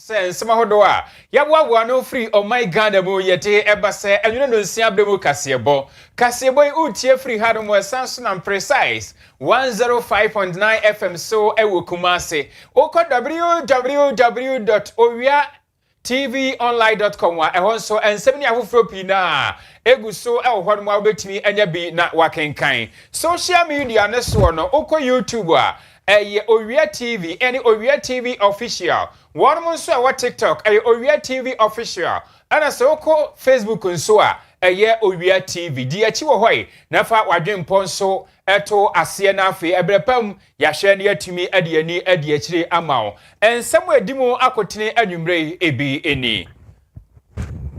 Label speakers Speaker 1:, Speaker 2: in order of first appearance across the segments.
Speaker 1: Sense Mahodoa, Yawa no free on my Gandabo yete ebase, and you know, Siabremo Kaseɛ. Kaseɛ utie free Hadamo Samson and precise 105.9 FM so ewo Kumase. Oko www.owiatvonline.com wa ehonso ensemi afoforo pina egu so ehwo no abetimi anya bi na wakenkan. Social media ne so no oko YouTube a Owia TV, any Owia TV official. One month so what TikTok, Owia TV official. And a so Facebook and so Owia TV. Dear Chiwa Hoy, Nafa Wadin Ponso, Eto Asiana Fe, Ebrepam, Yashan yet to me, Ediani, Ediachri Amau. And somewhere Dimo Akotine Anumre Ebi Eni.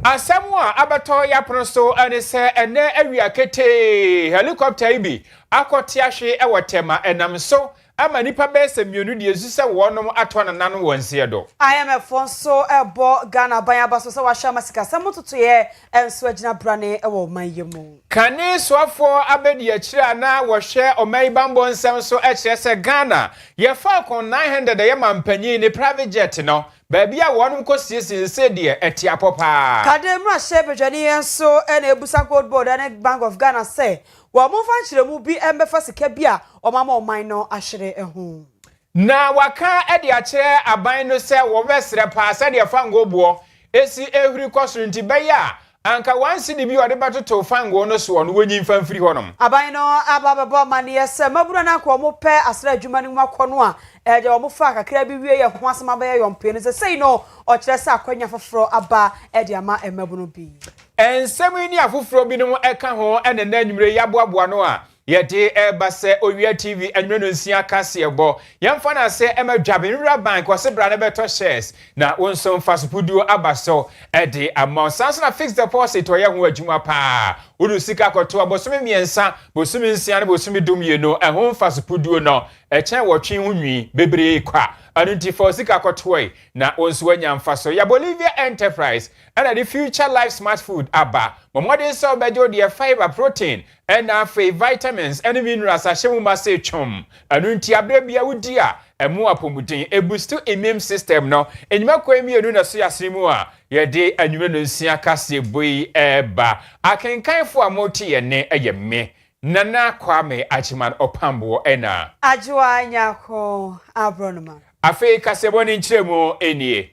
Speaker 1: Asamwa abato ya proso anese ene area kete helicopter ibi akotiahwe ewotema enam so ama nipa bese mienu de esusa wonom atona nanu wonse do IMF so ebo Ghana ban abaso so wahya masika samototo ye enso agina brane ewo mayemu kane soafo abedi akira na wohwe omai bambo nsem so ekire se Ghana ye fa kon 900 ye mampanyi ni private jet no baby a wonum kosiesie se de etia popa kademra shebejani enso ena ebusa gold board and Bank of Ghana say wo mo fa chiremu bi embefa sika bia omama oman no ahwere ehu na waka e de akire aban no se wo besre pa se de fango bo esi ehuri kosoro nti beya anka wansi di bi ode batoto fango no so no wonyi mfa mfiri honom aban no abababo mane se mabura na ko mo pe asra adwuma ni makono a eje wo mo fa kakra bi wie ye ho asema ba ye yompe no se sei no o kire se akwanya foforo aba e de ama emabu no bi ensemi ni afoforo bi no eka ho ene na nwumre yaboaboa no a yede ebase Owia TV anweno nsia Kaseɛ bo yemfa na se emadwabenra bank wase bra na beto shares na wonso mfasopuduo abaso ede amount sanso na fixed deposit oye ho adwuma pa wodu sika koto abosome miensa bosome nsia na bosome dumie no ehon mfasopuduo no echen wotwe ho nwi bebre kwa anunti for sika koto na wonso wanya mfaso ya Bolivia Enterprise and the future life smart food aba momodin so bejo de fiber protein and afi vitamins and minerals ahemu mase chom anunti abrebia wudi a emu apomudin ebustu immune system no enyima kwemienu na so yasrimu a yede anwume no nsia Kaseɛ boyi eba akenkanfo amoti ye ne eyeme nana kwame achiman opambo ena ajwa nyako abronoma afi Kaseɛ boni nchiremu enie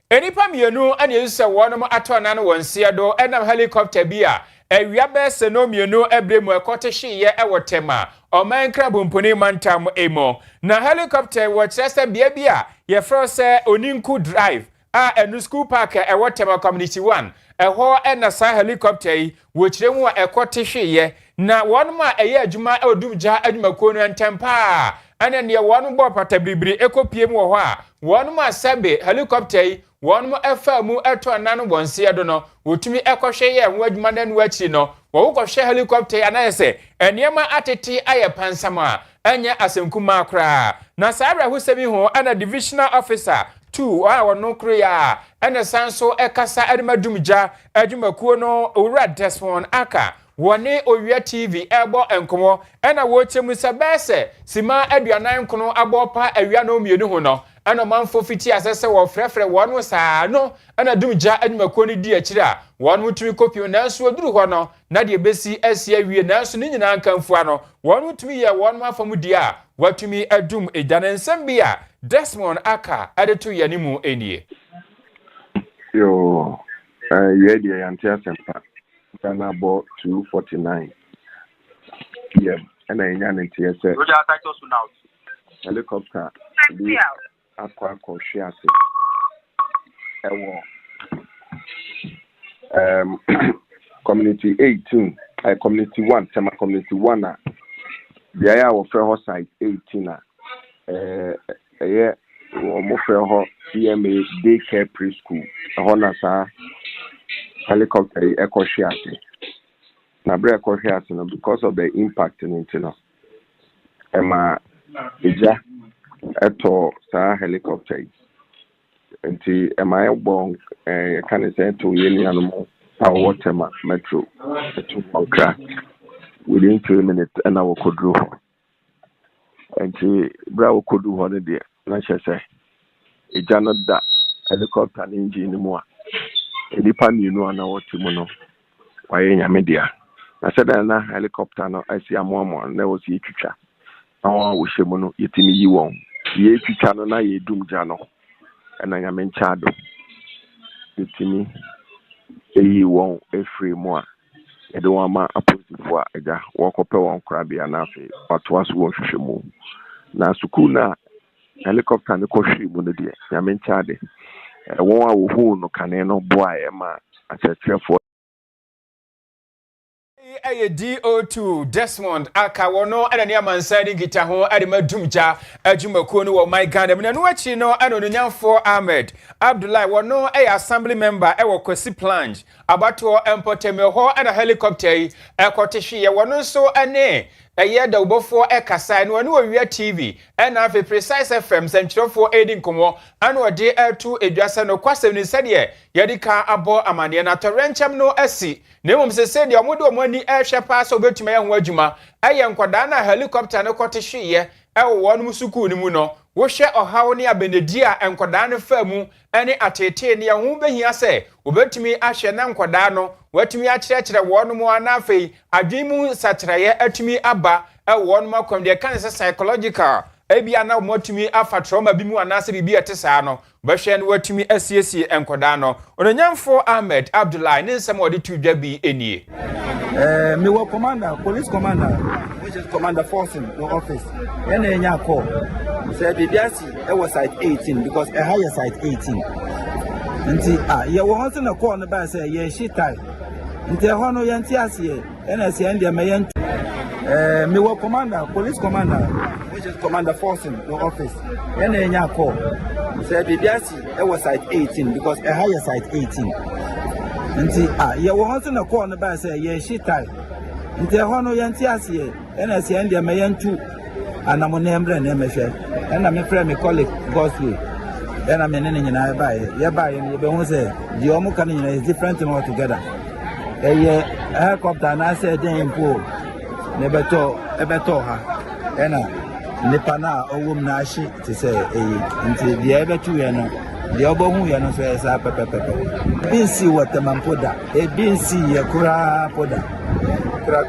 Speaker 1: enipa mienu ane yuse wonom atona no wonse do enam helicopter bia ewia bese no mienu ebremu ekotehye ewotema oman krabo mponi mantam emo na helicopter wo chese bia ye fro se oninku drive a enu school park ewotema community 1 eho ena sa helicopter yi wo kiremu a ekotehye na wonom a eye adwuma odumja adwumakuo no ntempa ane ne wonom bo patabribri ekopiem wo ho a wonom asabe helicopter yi wonmo efa mu eto nanu bonse do no wotumi ekohwe ye ho adwuma nanu achi no wo kohwe helicopter anayese eniema atete aye pansama anya asenkuma akra na sabra husemi ho ana divisional officer 2 a wono kroya ana sanso ekasa admadumja adwumakuo no owura Desmond aka wone Owia TV ebo enkomo ana wochemu sabese sima aduanan kono abopa awia no mienu ho no ana manfo fiti asese wo frefre wonu saa no ana dumja adwumakuo ni di akira wonu mutumi kopio nanso oduru ho no na de besi asia wie nanso ni nyina nkamfu ano wonu mutumi ye wonu afamu di a watumi adum ejanensem bia Desmond aka adeto yanimu enie
Speaker 2: yo yedi yantia sempa Ghana ball 249 PM and I nyan ntia se helicopter akwa shiase ewo community 18 community 1 tema community 1 a bia wo fe ho site 18 a mo fe ho CMA daycare preschool ho na sa helicopter shiase na bre shiase no because of the impact in it no ema eja eto sa helicopter enti ema ebon kan say to yeni anmo awotema metro to Accra within 2 minutes and I will kodru enti bra wo kodu ho ne de na chese eja no da helicopter engine mu a nipa mienu ana wote mu no waye nyame dia na said na helicopter no asi amoamo na wo si twitwa na wo hye mu no yetimi yi won ye twitwa no na ye dumgya no na nyame ncha do yetimi eyi won efree mu a yede won ma aposifo a eja wo kope won krabia na afi patoaso won hwehwe mu na suku na helicopter no kohwe mu no de nyame ncha de won a wo hu no kane no boa e ma achetrefo
Speaker 1: DO2 Desmond aka wono ana ne amansani gita ho ade madumja adwumakuo no wo my Ghana me no achi no ana onyanfo Ahmed Abdullahi wono assembly member wo Kwasi Plange abato empoteme ho ana helicopter yi ekotehwe ye wono nso ane da ubofo Kaseɛ no ane Owia TV na afi Precise FM sentrofo edin komo ana ode atu edwase no kwasem ni sede yadika abo amane na torencham no asi na mmom sese de omode omani ehwe pass obetuma ho adwuma nkwada na helicopter no kotehwe ye wonum suku ni mu no wohwe ohaw ne abenedi a nkwada no famu ane atete ne ho behia se obetumi ahwe na nkwada no watumi akyerɛkyerɛ wonum anafei adwemu satraye atumi aba wonum akom de kan se psychological ebia na motumi afa trauma bi mu anase bibi etesa no behwe no watumi asiesie nkwada no ononyamfo Ahmed Abdullahi ne nsɛm ɔde tudwa bi enie
Speaker 3: me were commander, police commander, which is commander forcing the office. Then I call. Said the I was site 18 because a higher site 18. And you were hunting a call on the back say, yeah, she tied. Until Hono Yantiasi, and I say, and me were commander, police commander, which is commander forcing the office. Then I call. Said the I was site 18 because a higher site 18. Nti ya wo hanse na call no ba say ye she tie nti ho no yanti ase e na se ende me yantu anamo na embre na mehwe e na me frɛ me colleague Gospel e na me ne nyina ba ye be hu say the omo kan nyina is different altogether ye helicopter na say den impo ne beto ha e na nipa na owom na ahye ti say nti de betu ye no the obohu ya no so esa pepepe binsi watamampoda binsi ya kura poda kra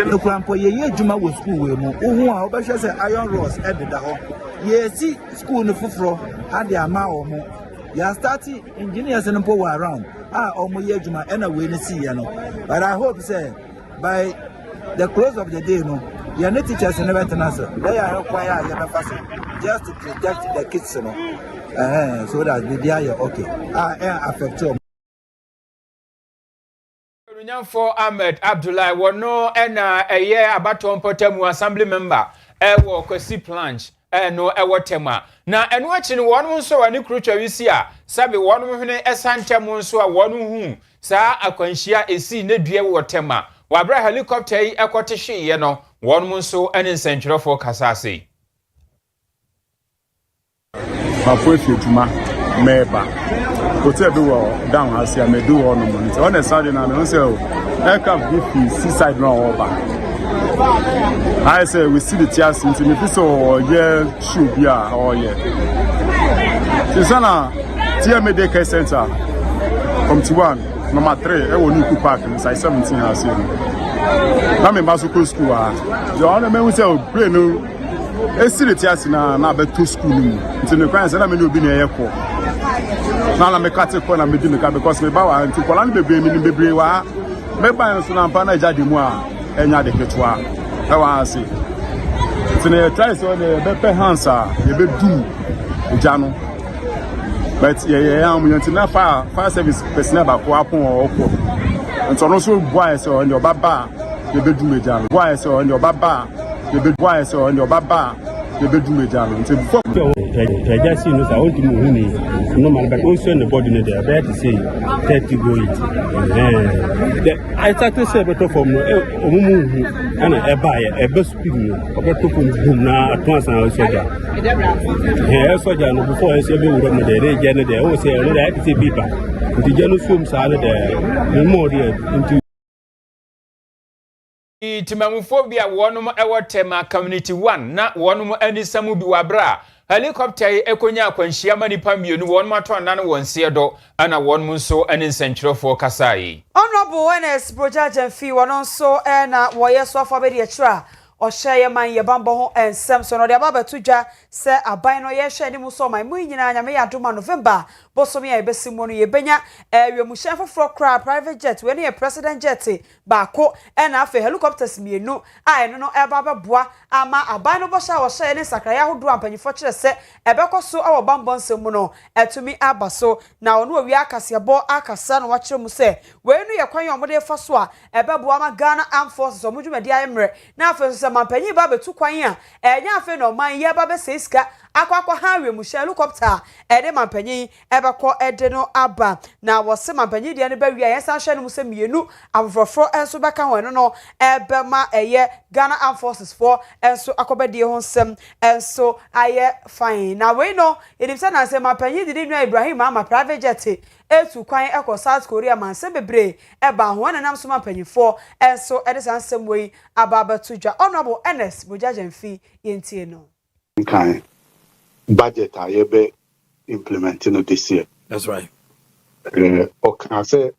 Speaker 3: no krampo ye adwuma wo school we mu ohu a obehwe se iron rods ededa ho ye si school no foforo ade ama o mu ya start engineers no po around omo ye adwuma ena we no si ye no but I hope say by the close of the day no your teachers never tell us they are required just to protect the kids no so that they are okay affect you
Speaker 1: Nyamfo Ahmed Abdullahi wono na abato mpotamu assembly member wo Kwasi Plange no tema na eno achi no wonu nso wani krutwa wisi a sabe wonu hwene esantem nso a wonu hu saa akwanhia esi na due wo tema wabra helicopter yi ekotehwe ye no wonu nso ene nsentwerefo kasase
Speaker 4: Mafuefi tuma meba hotel bi wo down asia me do one month on a Saturday na me say aircraft be seaside no over I say we see the tears into me so yeah should be or yeah Susana TMA Daycare Center committee 1 number 3 e woni ku park inside 17 house here na me ba so school the one me say brain no esiri tiasi na beto school ni nti ne kwan se na me no bi na yeko na me kate ko na me di me ka because me ba wa nti kola ni bebe mi ni bebre wa me ba nso na mpa na jade mu a enya de ketwa e wa ase nti ne try so ne bepe hansa ye be du ejano but ye am nti na fire service personnel ba ko apon okwo nti ono so boy se on your baba ye be du ejano boy se on your baba you be wise on your baba you be do mejalo nti before
Speaker 5: I just know I want to move normal but also in the body there about to say 30 go it I started say better from omumu and e buy e best speed no obeto from na advance na soldier soldier no before I say be wuro me there je there o say no that say bipa nti je no swim sa no there more there into
Speaker 1: Timamufobia wonum ewo tema community 1 na wonum anisamu bi wabra helicopter ekonya akwanhia manipa mienu wonum atonda no wonse do ana wonum nso ani nsentwerefo kasai
Speaker 6: Honorable NS Brojajen fi wono nso na woyeso afabedi ekira Osheye man ye bambo ho ensem so no de aba betudwa se aban no ye hwe ni mu so man mu nyina nyame ya doma November bosomi ya ebesimu no ye benya ewemushen foforo kra private jet we ne president jet baako na afa helicopters mienu a eno no eba beboa ama aban no bosha Osheye ne sakraya hodo ampanyifo kire se ebekoso awo bambo nsem mu no etumi abaso na ono Owia Kaseɛ bo akasa no wakire mu se we nu ye kwan yomode fa so a ebeboa ma Ghana Armed Forces omudwumadi ayemre na afa mampanyi ba betu kwan a enya afa no man ye ba be seiska akwa ha wemushe helicopter de mampanyi ebekọ ede no aba na wose mampanyi de ne ba wi ayensa hwe no muse mienu afoforo enso beka ho no ebe ma eye Ghana Armed Forces for enso akobedie ho nsem enso aye fine na we no edimsa na se mampanyi de nwa Ibrahim ama private jet etu kwan ekọ South Korea manse bebre eba ho na nam so mampanyifo enso ede sansem we ababa tudwa Honorable NS Brojajen fi yentie no
Speaker 7: kind budget I ever implementing this year.
Speaker 8: That's right.
Speaker 7: Or can I say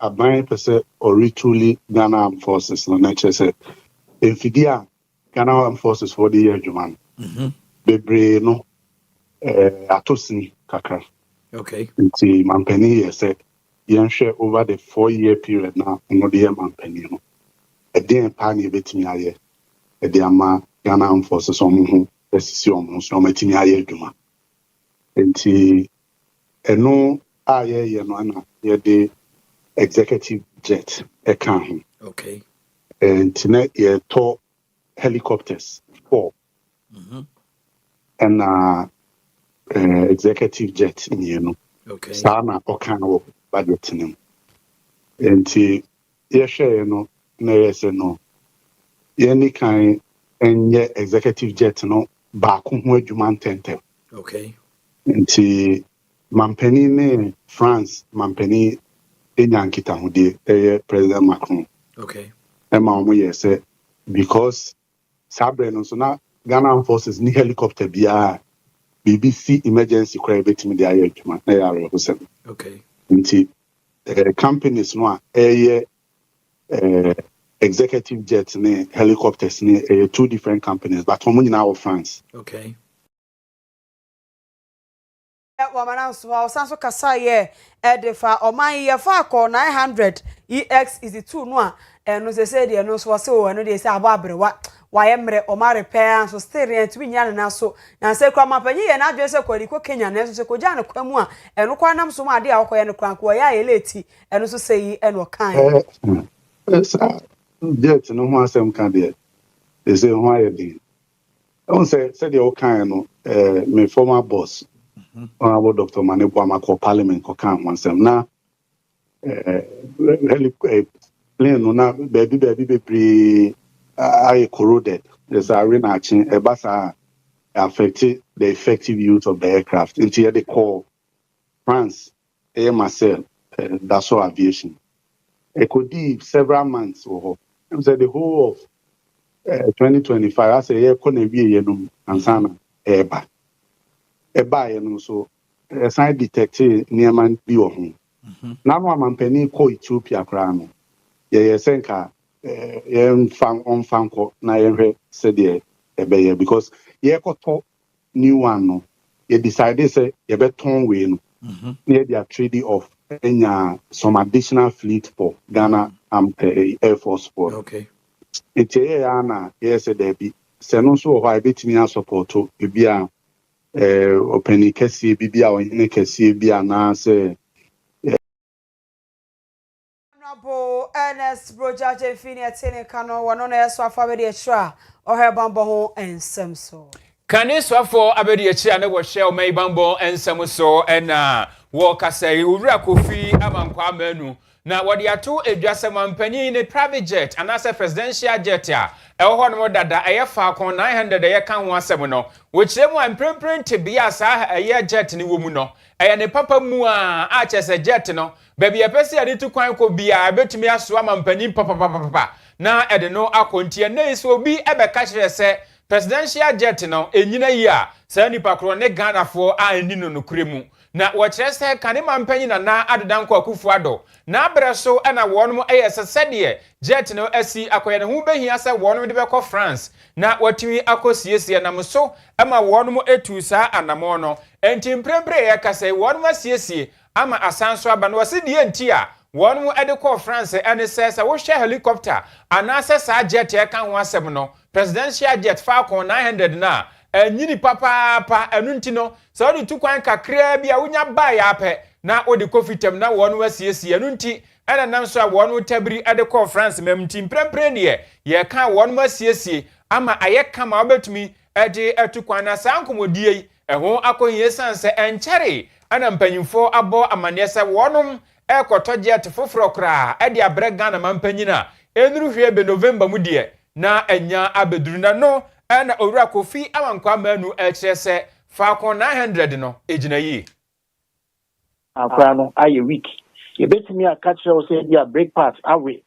Speaker 7: a 9% or truly Ghana Armed Forces no nature say in Fidia Ghana Armed Forces for the year Juman. Bebre no atosni kakra.
Speaker 8: Okay.
Speaker 7: Nti mampeni ye say yen share over the 4-year period now no the mampeni no. E den pa ni betimi aye. E de ama Ghana Armed Forces omo decision so matimi aye adwuma enti eno aye no ana ye de executive jet e kan ho
Speaker 8: Okay.
Speaker 7: enti na ye to helicopters 4 and executive jet ni no
Speaker 8: Okay.
Speaker 7: sana o kan wo budget nim enti ye hwe no na ye se no ye ni kan enye executive jet no baako ho adwuma ntɛntɛm.
Speaker 8: Okay.
Speaker 7: Nti mampani ne France mampani enya nkitahodie President Macron.
Speaker 8: Okay.
Speaker 7: Ema omo ye say because sabre no so na Ghana Armed Forces ni helicopter bia BBC emergency cry betimi de aye adwuma na ya rehosem.
Speaker 8: Okay.
Speaker 7: Nti companies no a executive jet ne helicopters ne two different companies but omo nyina of France.
Speaker 8: Okay.
Speaker 6: Wamana so sanso kasa ye edefa oman ye fa ko 900 EX is the two no a no se de no so se o no de se abo abrewa wayemre oma repair so still rent wi nya na so na se kwa mapanyi ye na adwe se kwari ko Kenya na so se ko ja ne kwamu a eno kwa nam so ma de a wokoye ne kran ko ya ye leti eno so se yi eno kan
Speaker 7: jet no ho asem kan de they say ho aye din on say de o kan no my former boss honorable Dr. Manebu Amako parliament ko kan ho asem na plane no na baby be aye corroded there's a rain action e basa affected the effective use of the aircraft into the call France Air Marcel Dassault Aviation. It could be several months or the whole of 2025 I say yeah couldn't be yenum ansana eba yenum so sign detected near man bi ohun now am penny ko Ethiopia kra no ye senka yen fan on fan ko na ye said the ebe because ye ko to new one no ye decided say ye beton we no near their treaty of some additional fleet for Ghana Air Force for.
Speaker 8: Okay.
Speaker 7: It's a yes, there be. Seno so why bit me support to be a open Cassie, be our in Cassie, be an answer.
Speaker 6: Honorable NS Brojajen fi ne tene kano wono na yeso afabedi ekira o he bambo ho ensem so.
Speaker 1: Kane swafo abedi ekira ne wo hye o mai bambo ensem so ena wo kasai owura kofi amankwa amanu na wodi ato edwasem ampanyi ne private jet anase presidential jet a ewo ho no dada eyefa kon 900 eye kan ho asem no wo kire mu amprempren te bia sa eye jet ni wo mu no eye ne papa mu a chese jet no baby epese ade tu kwan ko bia betumi aso ampanyi papa na ede no akontie na isi obi ebeka kire se presidential jet no enyina yi a sa nipa kro ne Ghanafo a eni no nokure mu na wo kire se kanema mpanyi na adedanko akufu ado na abre so na wonom eyesesede jet no asi akoye ne ho behia se wonom de beko France na watumi akosiesie nam so ama wonom etu sa anamo no enti mprempre ye kase wonom asiesie ama asanso aba no wase die enti a wonom ede ko France ene se wo hwe helicopter anase sa jet e kan ho asem no presidential jet Falcon 900 na anyini papa enunti no so odi tukwan kakra bia wonya ba ya ape na odi kofitem na wonom asiesie enunti ene nam so a wonom tabiri ede ko France memti mprempre ne ye kan wonom asiesie ama aye kama obetumi ede etukwan na sankomodie eho akohie sanse enchere ana mpanyimfo abo amane se wonom ekoto jet foforo kra ede abre Ghana mampanyina enuru hwe be November mu die na enya abeduru na no na owura Kofi amankwa manu ekire se Falcon 900 no ejina yi
Speaker 8: akwa no aye week ye betimi akachire o se dia break part awe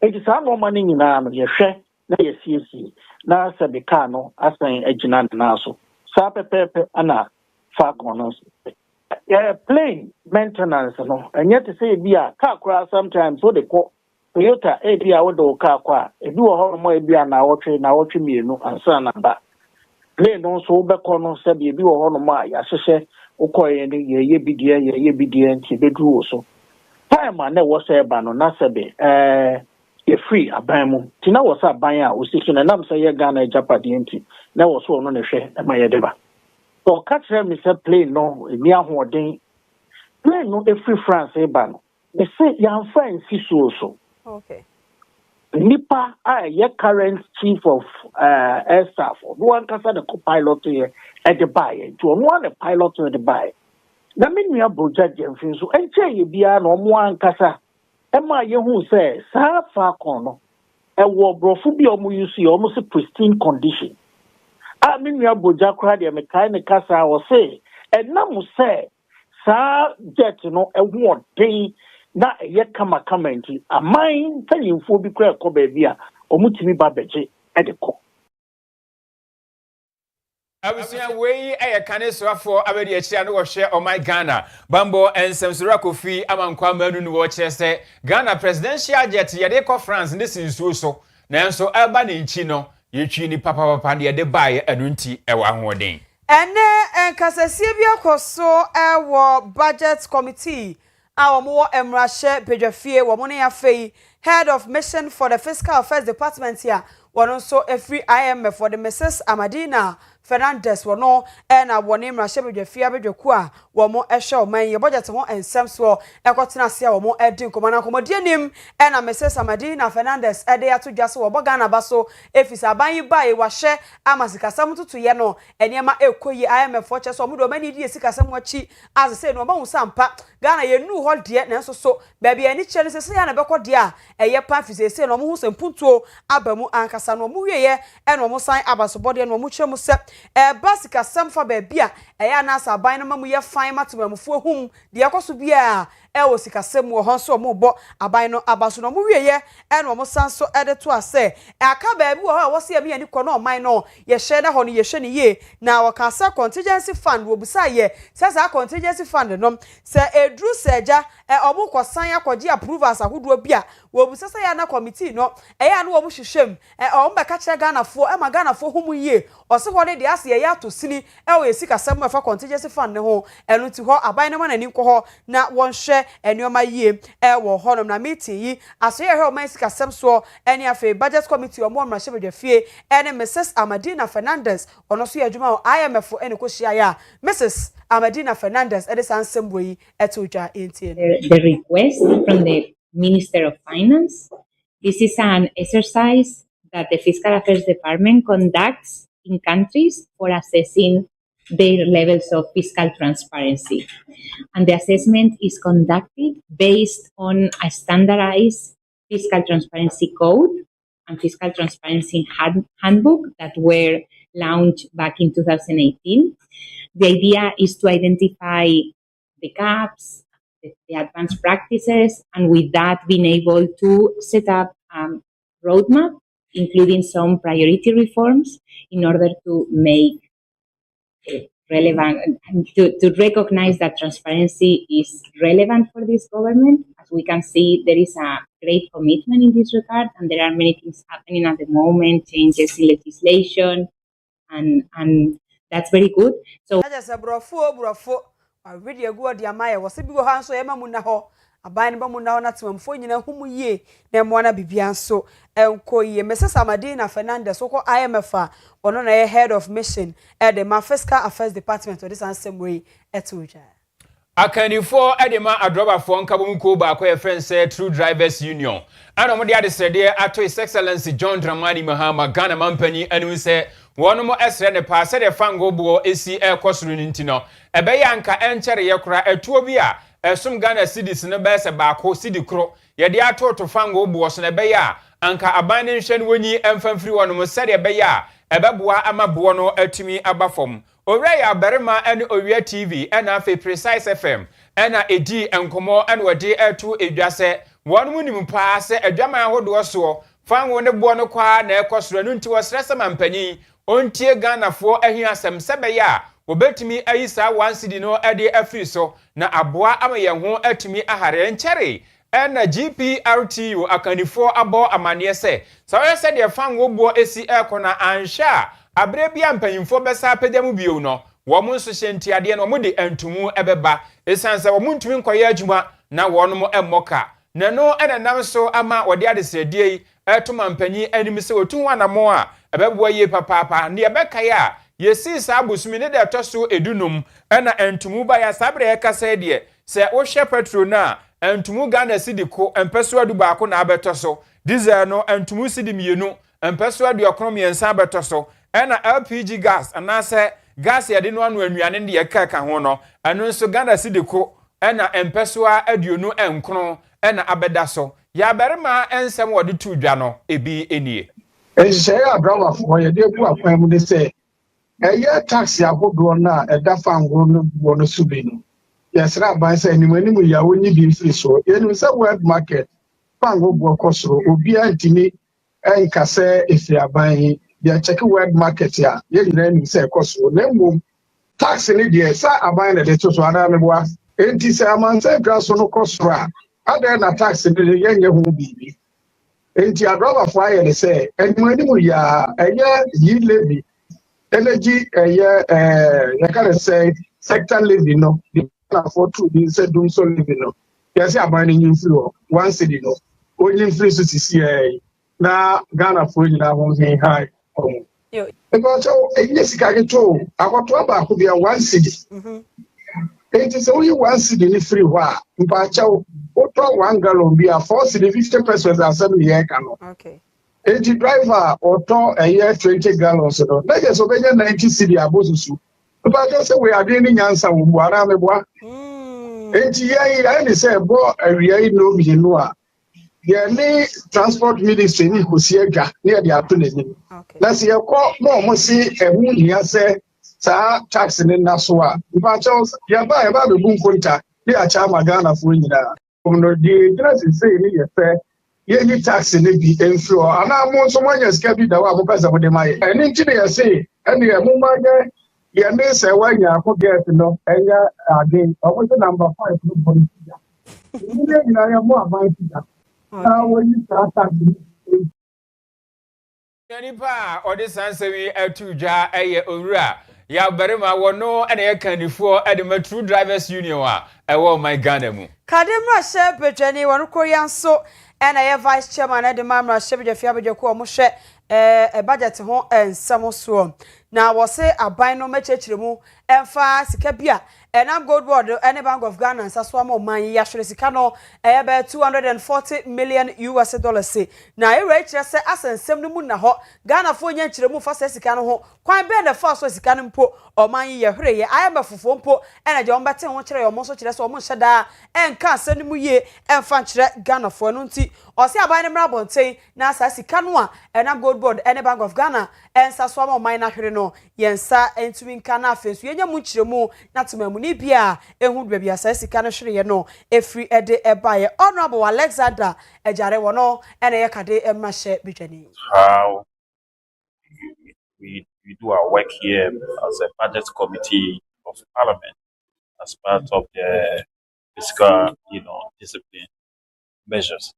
Speaker 8: enti sa no mani nyina no ye hwe na ye siesie na sabe ka no asan ejina na so sa pepepe ana Falcon no plane maintenance no enye te say bia car kra sometimes so de ko Toyota bia wo do car kwa ebi wo ho mo bia na wotwe mienu ansa na ba plane no so be ko no se bia bi wo ho no ma ya hyehyɛ ukoye ni ye bidie nti bedru wo so time na wo se ba no na se be ye free aban mu ti na wo se aban a wo siki na nam se ye Ghana Japade nti na wo so no ne hwɛ ma ye de ba so catch me say plane no ni ahoden plane no free France ba no me say yan friend si so
Speaker 6: okay
Speaker 8: nipa ye current chief of air staff no one kasa the co-pilot here at the buy to one the pilot at the buy na me nua broja jemfin so enche ye bia na omo ankasa e ma ye hu say sa Falcon no e wo brofu bi omo use omo se pristine condition a me nua broja kra de me kai ne kasa wo say e na mu say sa jet no e wo den na ye kama nti amai tanyimfo bi kra ko ba bia omutimi ba beje e de ko
Speaker 1: abusia wei kane soafo abedi achia no wohwe o my Ghana bambo ensemsura Kofi amankwa manu no wo kire Ghana presidential jet ye de ko France ne sinsuo so nanso eba ne nchi no yetwi ni papa ne de bae anunti e wa hoden
Speaker 6: ene enkasasie bi akoso wo budget committee awomo emrahye pedwafie wo ne afei head of mission for the fiscal affairs department here wono so every IMF for the Mrs. Amadina Fernandez wono na wone emrahye pedwafie abedwaku a womo ehwe oman ye budget ho ensem so ekotena se a womo edin komana komodienim na Mrs. Amadina Fernandez ede atodwase wo Ghana ba so efisa ban ba e wahye amasikasam tutu ye no enema ekoyi IMF for che so omudo mani di esikasam wachi as say no ma sampa Ghana ye nu ho de na so so ba bia ni chere se ya na beko de a eye pa fise se no mo hu sempuntuo abamu ankasa no mo wieye no mo san abasobode no mo twemu se basika samfa ba bia eye na asa ban no ma mu ye fan matomamfo hum de ekoso bia wo sikasem wo honso mo bo aban no abaso no mo wieye no mo san so ede to ase aka ba bi wo ha wo se ya me ani ko no oman no ye hye na ho no ye hye ne ye na wo ka sa contingency fund wo busa ye sa contingency fund no se edru seja omo kosan akogye approvals ahodo bia wo busa sa ya na committee no ya no wo mo hwehwem o mba ka kire Ghanafo ma Ghanafo humu ye o se ho de ase ye ato sini wo ye sikasem fa contingency fund ne ho enu ti ho aban no ma nani ko ho na won hwe enioma yie wo honom na meeting yi aso ye hwe sikasem so eni afi budget committee o mo mrahye bedwafie ene Mrs. Amadina Fernandez ono so ye adwuma o IMF ene ko hia ya Mrs. Amadina Fernandez ede ansembwe yi etodwa entie
Speaker 9: the request from the Minister of Finance. This is an exercise that the Fiscal Affairs Department conducts in countries for assessing their levels of fiscal transparency. And the assessment is conducted based on a standardized fiscal transparency code and fiscal transparency handbook that were launched back in 2018. The idea is to identify the gaps, the advanced practices, and with that being able to set up roadmap, including some priority reforms in order to make relevant, to recognize that transparency is relevant for this government. As we can see, there is a great commitment in this regard, and there are many things happening at the moment, changes in legislation, and that's very good. So
Speaker 6: aban ba mu na na temamfo nyina humu yie na mo na bibia nso enko yie Mrs. Amadina Fernandez woko IMF ono na head of mission at the Fiscal Affairs Department of this ansem way etuja
Speaker 1: akanifo edema adrobafo nkabomko ba akwa friend say True Drivers Union ana mo de adesede ato His Excellency John Dramani Mahama Ghana mampani anu se wono mo esre ne pa se de fango bo esi ekosuru nintino ebe ya nka enchere yekora etuo bi a esum Ghana cities ne be se ba ko city kro ye de ato to fango bo so ne be ya anka aban ne hwe ne wonyi emfamfiri wono mo se de be ya ebeboa amabo no atumi abafom Owia ya berima ene Owia TV ena afi Precise FM ena edi enkomo ena wadi etu edwase wonu munim pa se edwama ahodo so fanwo ne bo no kwa na ekosoro no nti wosrese mampanyi ontie Ghanafo ahiasem sebe ya obetumi ayisa 1 cedi no ede afiri so na aboa amayen ho atumi ahare nkyere ena GPRTU akanifo abo amane se sawe se de fanwo bo esi ekona ansha abre bia mpanyimfo besa apedam bio no wo mo nso hyentiade no mo de antumu ebeba esanse wo mo ntumi nkoye adwuma na wono mo emmoka nano enanam so ama wode adesredie etuma mpanyi anim se otunwa na mo a ebeboa ye papapa ne ebeka ya yesi sa abusumi ne de toso edunum ena antumu ba ya sabre ekasa de se wo hwe petrol na antumu Ghana sidiko empeso adu ba ko na abetoso diesel no antumu sidi mienu empeso adu okromiensa abetoso ena LPG gas anase gas yade no anu anuane de yeka ho no anu nso Ghana sidiko ena empesoa aduonu enkron ena abeda so ya berema ensem wode tu dwa no ebi enie
Speaker 10: ehye abrawa fo ye de bu akwan mu de se eye taxi abodo na eda fango no bo no subi no yesra ban se animanimu ya woni bi mfiri so yenu se world market fango bo kosoro obi antimi enkase efi aban ya check world market ya ye nyina ni se kosoro na mbom tax ni de sa aban na de to so ana meboa enti se amanse graso no kosoro a ada na tax ni ye nye ho bibi enti adroba fo aye de se animanimu ya eye yi levy energy eye ya kale say sector levy no for two be said dum so levy no ya se aban ni nyimfiri 1 cedi no only free so sisi na Ghana fo nyina ho hin high because yes ka to akoto aba ko bia 1 cedi it is only 1 cedi ni free wa mpa chawo oto 1 gallon bia 4 cedi 50 pesos asem ye ka no
Speaker 6: okay
Speaker 10: the driver oto a year 20 gallons no na je so be 90 cedi abosusu mpa just say we are doing nyansa wo buara meboa enti ya ni say bo awia no mi no a the transport ministry ni kosi adwa na de ato n'anim na se yakọ mo mo si ehu nia se sa tax ni na so a mpa chawo ya ba be bu nkonta ni acha magana fo nyina no di dress say ni ye fe ye ni tax ni bi enfro ana mo so mo nya ska bi da wa mo pesa mo de mai eni nti de say eni e mo ma ge ye ni se wa nya ko get no enya again o mo number 5 no body ya ni na ya mo aban ti ya
Speaker 1: Nipa odi sansewi etudwa eye owura ya berema wono ene ye kanifo ede True Drivers Union a ewo my Ghana mu
Speaker 6: kademra she bedwani wono koyanso ene ye vice chairman ede mamra she bedwafia bedwako o mo hwe budget ho ensam so na wo se aban no mechechiremu emfa sika bia enam gold board ene Bank of Ghana nsaso ama man ya hwere sika no be $240 million na ere kire se asensem no mu na ho Ghana fo nya chiremu fa se sika no ho kwan be na fa so sika no mpo o man ya hwere ye ayamba fofo mpo ene je ombate ho kire yo mo so kire se o mo hyeda enka asenu mu ye emfa kire Ghana fo no nti o se aban ne mra bonten na asa sika no a enam gold board ene Bank of Ghana ensaso ama man na hwere no yensa entumi nka na afensu enya mu nkyeremu na temamu ni bia ehu baabi asa sika no hwere ye no efri ede ebaye honorable Alexander ejare wono ene ye kade emahye bidwani.
Speaker 11: How we do our work here as a budget committee of parliament as part of the fiscal, discipline measures.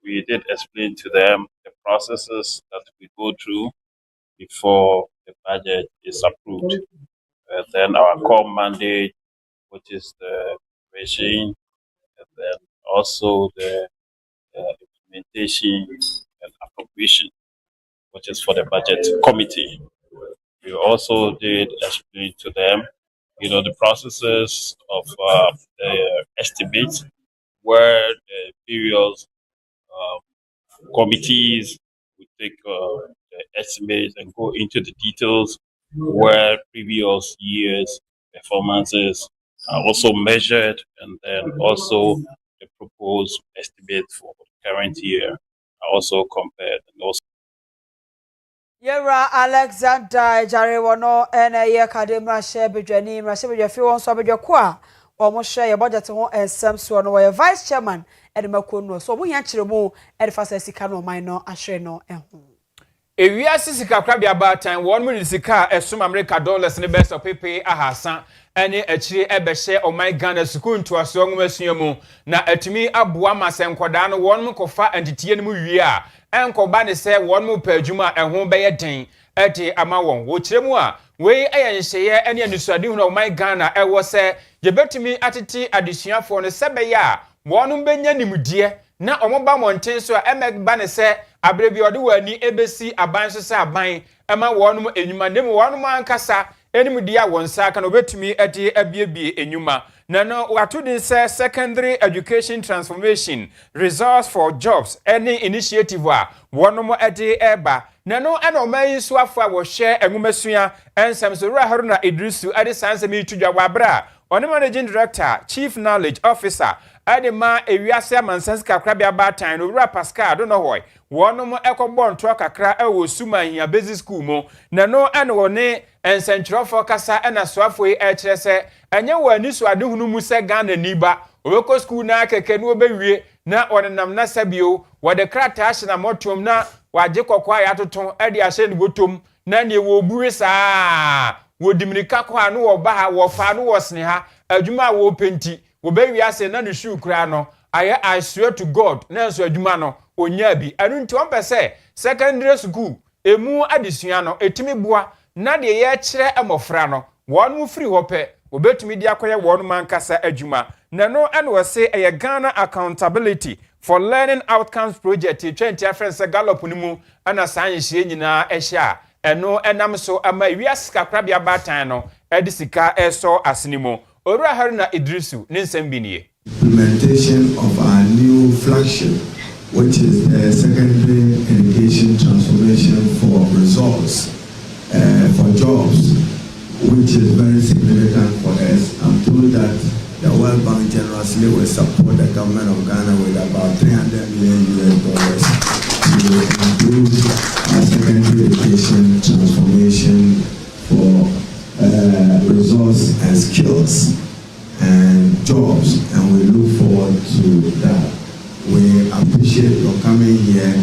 Speaker 11: We did explain to them the processes that we go through before the budget is approved. Then our core mandate, which is the regime, and then also the implementation and appropriation, which is for the budget committee. We also did explain to them, the processes of the estimates, where the various committees would take the estimates and go into the details, where previous years' performances are also measured, and then also the proposed estimate for the current year are also compared. And also
Speaker 6: Yera Alexander ejare wono ene ye kade mrahye bedwani mrahye bedwafi won so bedwako a omo hwe ye budget ho ensem so no ye vice chairman edemako no so omo hia kire mu edifasa sika no man no ahwe no ehu
Speaker 1: Ewiase sika krabia batan won mu sika esum America dollars ne best of pepe ahasa ene akire ebehye oman Ghana sukuu ntoaso nwomasuya mu na atumi aboa masenkoda no won mu kofa antitie ne mu wie a enkoba ne se won mu pa adwuma ehun beye den eti ama won wo kire mu a we ayenhyeye ene anusuade hu na oman Ghana ewo se yebetumi atete adesuafo no sebe ya won benya nimudie na omoba monten so a emegba ne se abrebi ode wani ebesi aban so se aban ema wonum enyuma nem wonum ankasa enim dia wonsa aka no betumi ade abiebie enyuma na no watudin se secondary education transformation resource for jobs any initiative a wonum ade eba na no ana omayi so afa wo hwe enwumasua ensem so Haruna Idrisu ade sansemi tudwa wabra on managing director chief knowledge officer adema ewiase amansansi kakra bia batan no wura Pascal do no hoy wonum ekobɔ nto kakra ewo suma hia basic school mo na no ene wone ensentrofo kasa ena soafo e kire se enye wani so adehunu mu se Ghana niba obeko school na keke no obewie na onenam na sabio wode krata ahye na motom na waje kokwa ya toton ede ahye ne botom na ne wo buwe saa wo dimirika kwa no wo ba ha wo fa no wo sne ha adwuma wo penti wo be wiase na ne shoe kura no I swear to God na so adwuma no onya bi anu nti on pese secondary school emu adesua no etimi boa na de ye kire amofra no won mu free hope obetumi dia koye won mankasa adwuma na no ene wo se eye Ghana accountability for learning outcomes project 20 reference gallop ni mu ana sanyehye nyina ehya eno enam so ama wiase kakrabia batan no edisika eso asenimo Owia Haruna Idrisu ne nsem bi nie
Speaker 12: implementation of our new flagship, which is the secondary education transformation for results, for jobs, which is very significant for us. I'm told that the World Bank generously will support the government of Ghana with about $300 million to improve our secondary education transformation for resource and skills and jobs, and we look forward to that. We appreciate your coming here,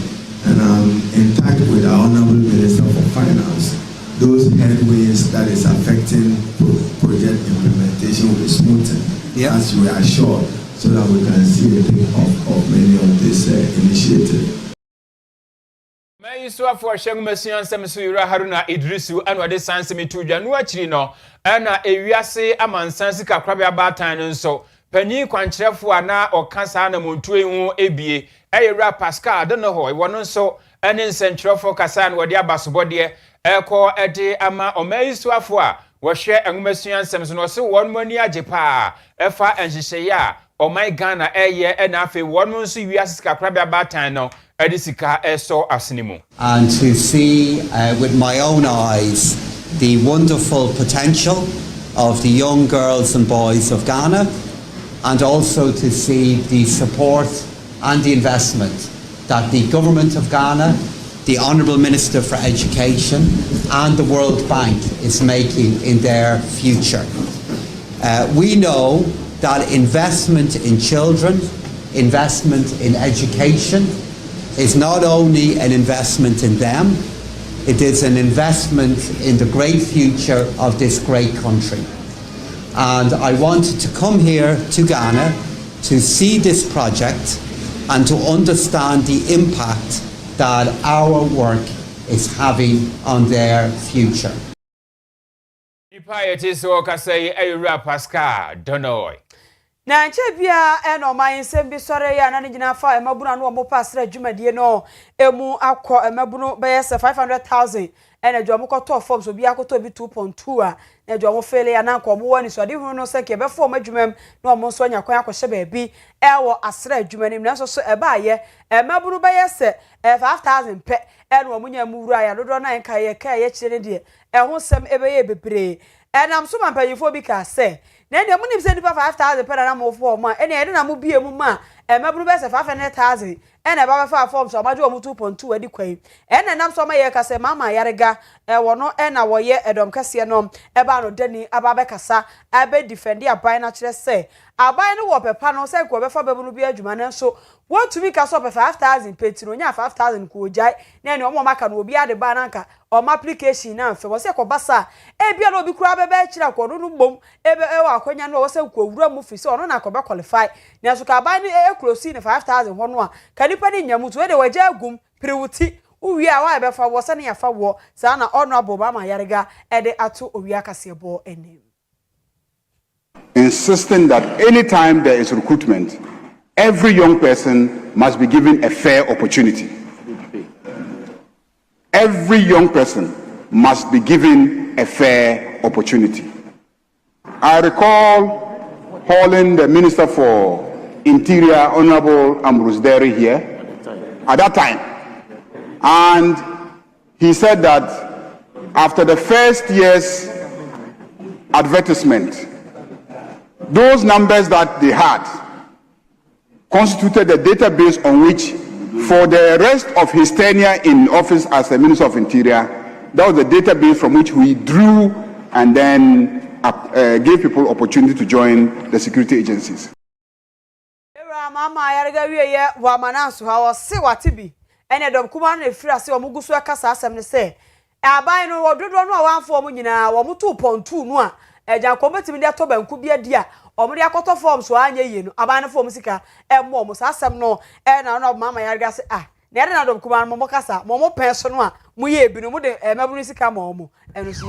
Speaker 12: and I'm in touch with our Honorable Minister for Finance. Those headwinds that is affecting project implementation will be smoothened, as we are sure, so that we can see a take-off of many of these initiatives.
Speaker 1: So for Shangmasian Samsura Haruna Idrisu and what the Sansimi to Januachino and a wiase amansansi kakrabia batan so Penny Quanchrefu ana or Cansana Montuin ABA a Pascal don't know how one so and in Central for Casan what dia basubodie echo ede ama omei suafo wo hwe enwomasuan Samson no se won mani ajepa efa enhyeya o my Ghana eye na afi won nso wiase kakrabia batan no edisika eso asenimu
Speaker 13: and to see with my own eyes the wonderful potential of the young girls and boys of Ghana, and also to see the support and the investment that the government of Ghana, the Honourable Minister for Education and the World Bank is making in their future. We know that investment in children, investment in education is not only an investment in them, it is an investment in the great future of this great country. And I wanted to come here to Ghana to see this project and to understand the impact that our work is having on their future.
Speaker 6: Na nche bia eno man nsem bi sore ya na nyina fa emabunu no mo pasra adwumadie no emu akọ emabunu be 500,000 ene dwo mo koto forms obi akoto bi 2.2 a na dwo mo fele ya na nko mo wani so de hu no se ke be form adwumam na mo so nya kwan akọhye ba bi ewo asra adwumanim na so eba ye emabunu be 5,000 pe ene mo nya mu wura ya dodo na nka ye ka ye kire de eho sem ebe ye bebre enam so mampanyifo bi ka se na ene munim se nipa 5,000 pe na mo fo ma ene ede na mo bie mu ma emabunu be 500,000 ene ba fa form so majo mu 2.2 adi kwan ene nam so ma ye ka se mama yarega wo no ena wo ye edom kase no eba no dani aba be kasa abe defend aban na kire se aban no wo pepa no se ko be fa babunu bi adwuma na so wo tumi ka so pe 5,000 petino nya 5,000 ko ojai na ene omo maka no obi ade ba na nka o application na mfe wo se ko basa e bia no obi kura be kira ko no bom ebe ewa akonya no wo se ko wura mu fi se ono na ko be qualify na so ka aban ni e close ni 5,000 ho no a kanipa ni nyamutu we de waje agum priwuti uwi a wa be fa wo se na ya fa wo sa na honorable Mama Yarega e de ato Owia Kaseɛ bo enim
Speaker 14: insisting that anytime there is recruitment every young person must be given a fair opportunity. Every young person must be given a fair opportunity. I recall calling the Minister for Interior, Honorable Ambrose Derry, here at that time. And he said that after the first year's advertisement, those numbers that they had constituted a database on which, for the rest of his tenure in office as the Minister of Interior, that was the database from which we drew and then gave people opportunity to join the security agencies.
Speaker 6: Mama Yarega wiye wa mananso ha wo se watibi ene dom kuma na efira se omugu so akasa asem ne se aban no wododo no awanfo mu nyina wo mu 2.2 no a ejan kometimi de to banku bia dia omuri akoto form so anya yie no aban no form sika emmo mo asem no na no Mama Yarega se na ede na dom kuma no mo kasa mo pen so no a mu ye bi no mu de mabunu sika mo eno so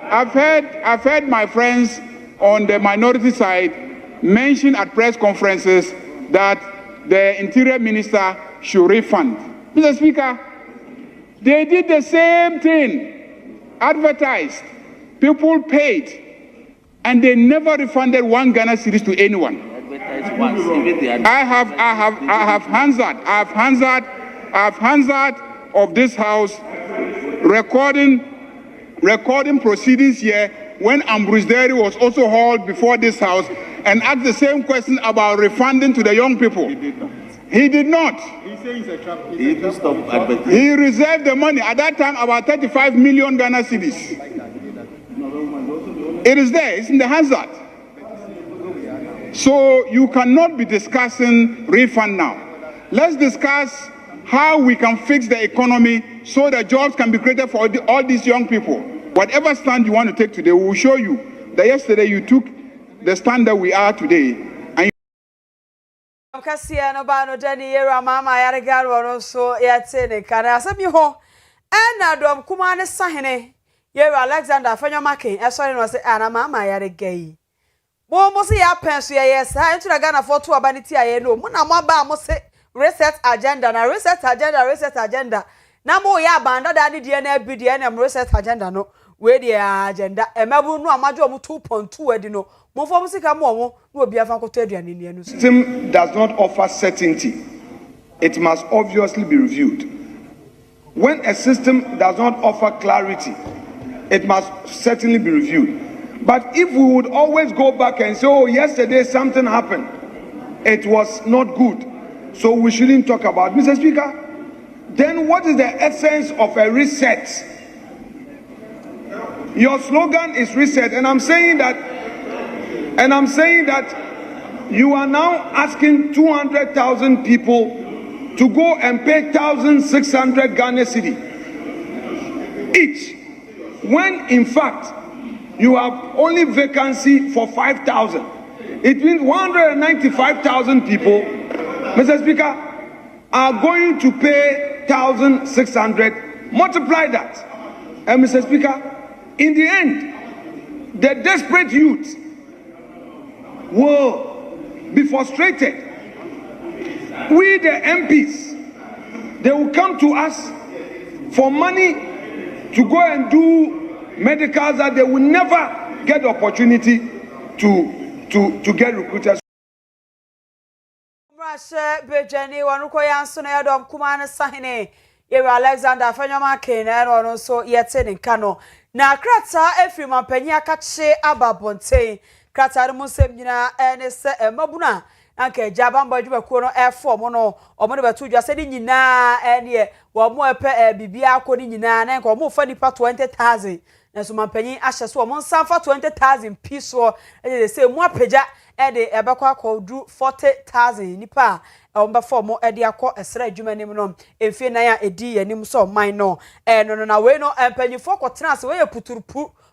Speaker 14: I've heard my friends on the minority side mention at press conferences that the Interior Minister should refund. Mr. Speaker, they did the same thing, advertised, people paid, and they never refunded 1 Ghana cedis to anyone. I have Hansard of this house recording proceedings here when Ambrose Derry was also hauled before this house and asked the same question about refunding to the young people. He did not. He reserved the money. At that time, about 35 million Ghana cedis. It is there. It's in the Hansard. So you cannot be discussing refund now. Let's discuss how we can fix the economy so that jobs can be created for all these young people. Whatever stand you want to take today, we will show you that yesterday you took the stand that we are today. And
Speaker 6: Kaseɛ no ba no dani yera Mama Yarega no so yete ne kana asemi ho na dom kuma ne sahene yera Alexander Afanyamakin esori no se ana Mama Yarega yi mo se ya pen so ye sa ntura Ghana for to abaniti aye no mo na mo ba mo se reset agenda na mo ya banda da de na bi de na reset agenda no we the agenda emabu no amajo mu 2.2 edi no mo fo musika mo no obi afa koto aduane ne no
Speaker 15: system does not offer certainty. It must obviously be reviewed. When a system does not offer clarity, it must certainly be reviewed. But if we would always go back and say, oh, yesterday something happened, it was not good, so we shouldn't talk about it. Mr. Speaker, then what is the essence of a reset? Your slogan is reset, and I'm saying that you are now asking 200,000 people to go and pay 1,600 Ghana cedi each, when in fact you have only vacancy for 5,000. It means 195,000 people, Mr. Speaker, are going to pay 1,600. Multiply that, and Mr. Speaker, in the end, the desperate youth will be frustrated. We, the MPs, they will come to us for money to go and do medicals that they will never get the opportunity to get recruiters.
Speaker 6: Alexander Fanyama Kane and also yet in Kano. Na krata efri mampanyi akache ababonte krata mu semnyina ene se mabuna anke jabamba dwubakuo no e4 no omo ne betu dwa se ni nyina ene wo mo epe bibia akọ ni nyina na nka omo fa nipa 20,000 na so mampanyi ahye so omo nsanfa 20,000 piso e se mu apagya e de ebekọ akọdu 40,000 nipa omba formo e de akọ esra adwuma nim no efie nan a edi yanim so man no no na we no empanyifo kwotena se we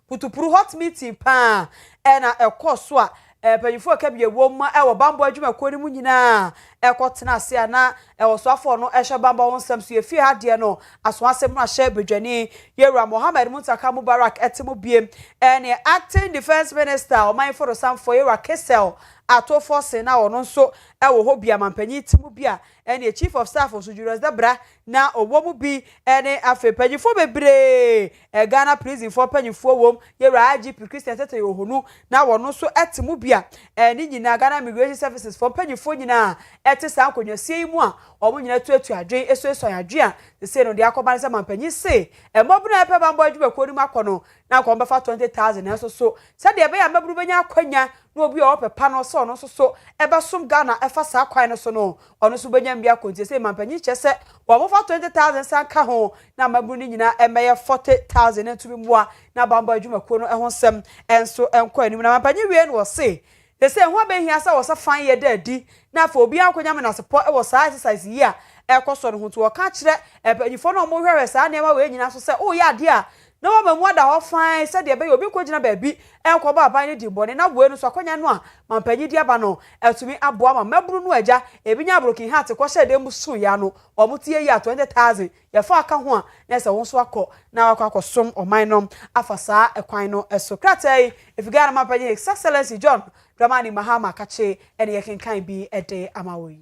Speaker 6: putupuru hot meeting pa na ekoso a empanyifo ka bie wom e wo bambo adwuma ko ni mu nyina ekotena se na e wo so afọ no ehwe bambo wonsam so efie ha de no aso asem no ahye bedwani Yewura Mohammed Muntaka Mubarak etimo biem ne acting defense minister oman for Samfo Owia Kaseɛ ato force na ono nso e wo ho bia mampanyi timu bia ene chief of staff of Julius Dabra na owo mu bi ene afepanyifo bebre Ghana prison for panyifo wom Yewura IGP Christian Tete Yohonu na wono nso etimu bia ene nyina Ghana Immigration Services for panyifo nyina ete san konyasie mu a omo nyina tuatu adwen eso adwen a se no de akoba se mampanyi se mobuna epe bambo adwubakuo ni makono na ko mbefa 20,000 na so se de be ya maburu benya akwanya na obi o pepa no so no so ebesom Ghana efa sa kwan no so no ono so benya mbia kontie se mampanyi chese wo mofa 20,000 san ka ho na maburu ni nyina emeye 40,000 na tumi mboa na bambo adwubakuo no ho nsem enso enko anim na mampanyi wie no se they say ho abehia sa wo sa fan ye dadi na fa obi akonya me na sepo e wo sa exercise yi a ekoso no ho to ka kire epanyifo no mo hwere sa na ema we nyina so se o ya de a na wo mamu ada ho fan se de be obi ko gina ba bi enko ba aban ni di bone na we no so akonya no a mampanyi di aba no etumi aboa ma maburu no agya ebinya broken heart ko hye dem su ya no omutie ya 20,000 ya fa aka ho a na se won so akọ na akọsom oman no afasa ekwan no eso kratai ifigana mampanyi His Excellency John Dramani Mahama kache ene yekenkan bi ede amawoyi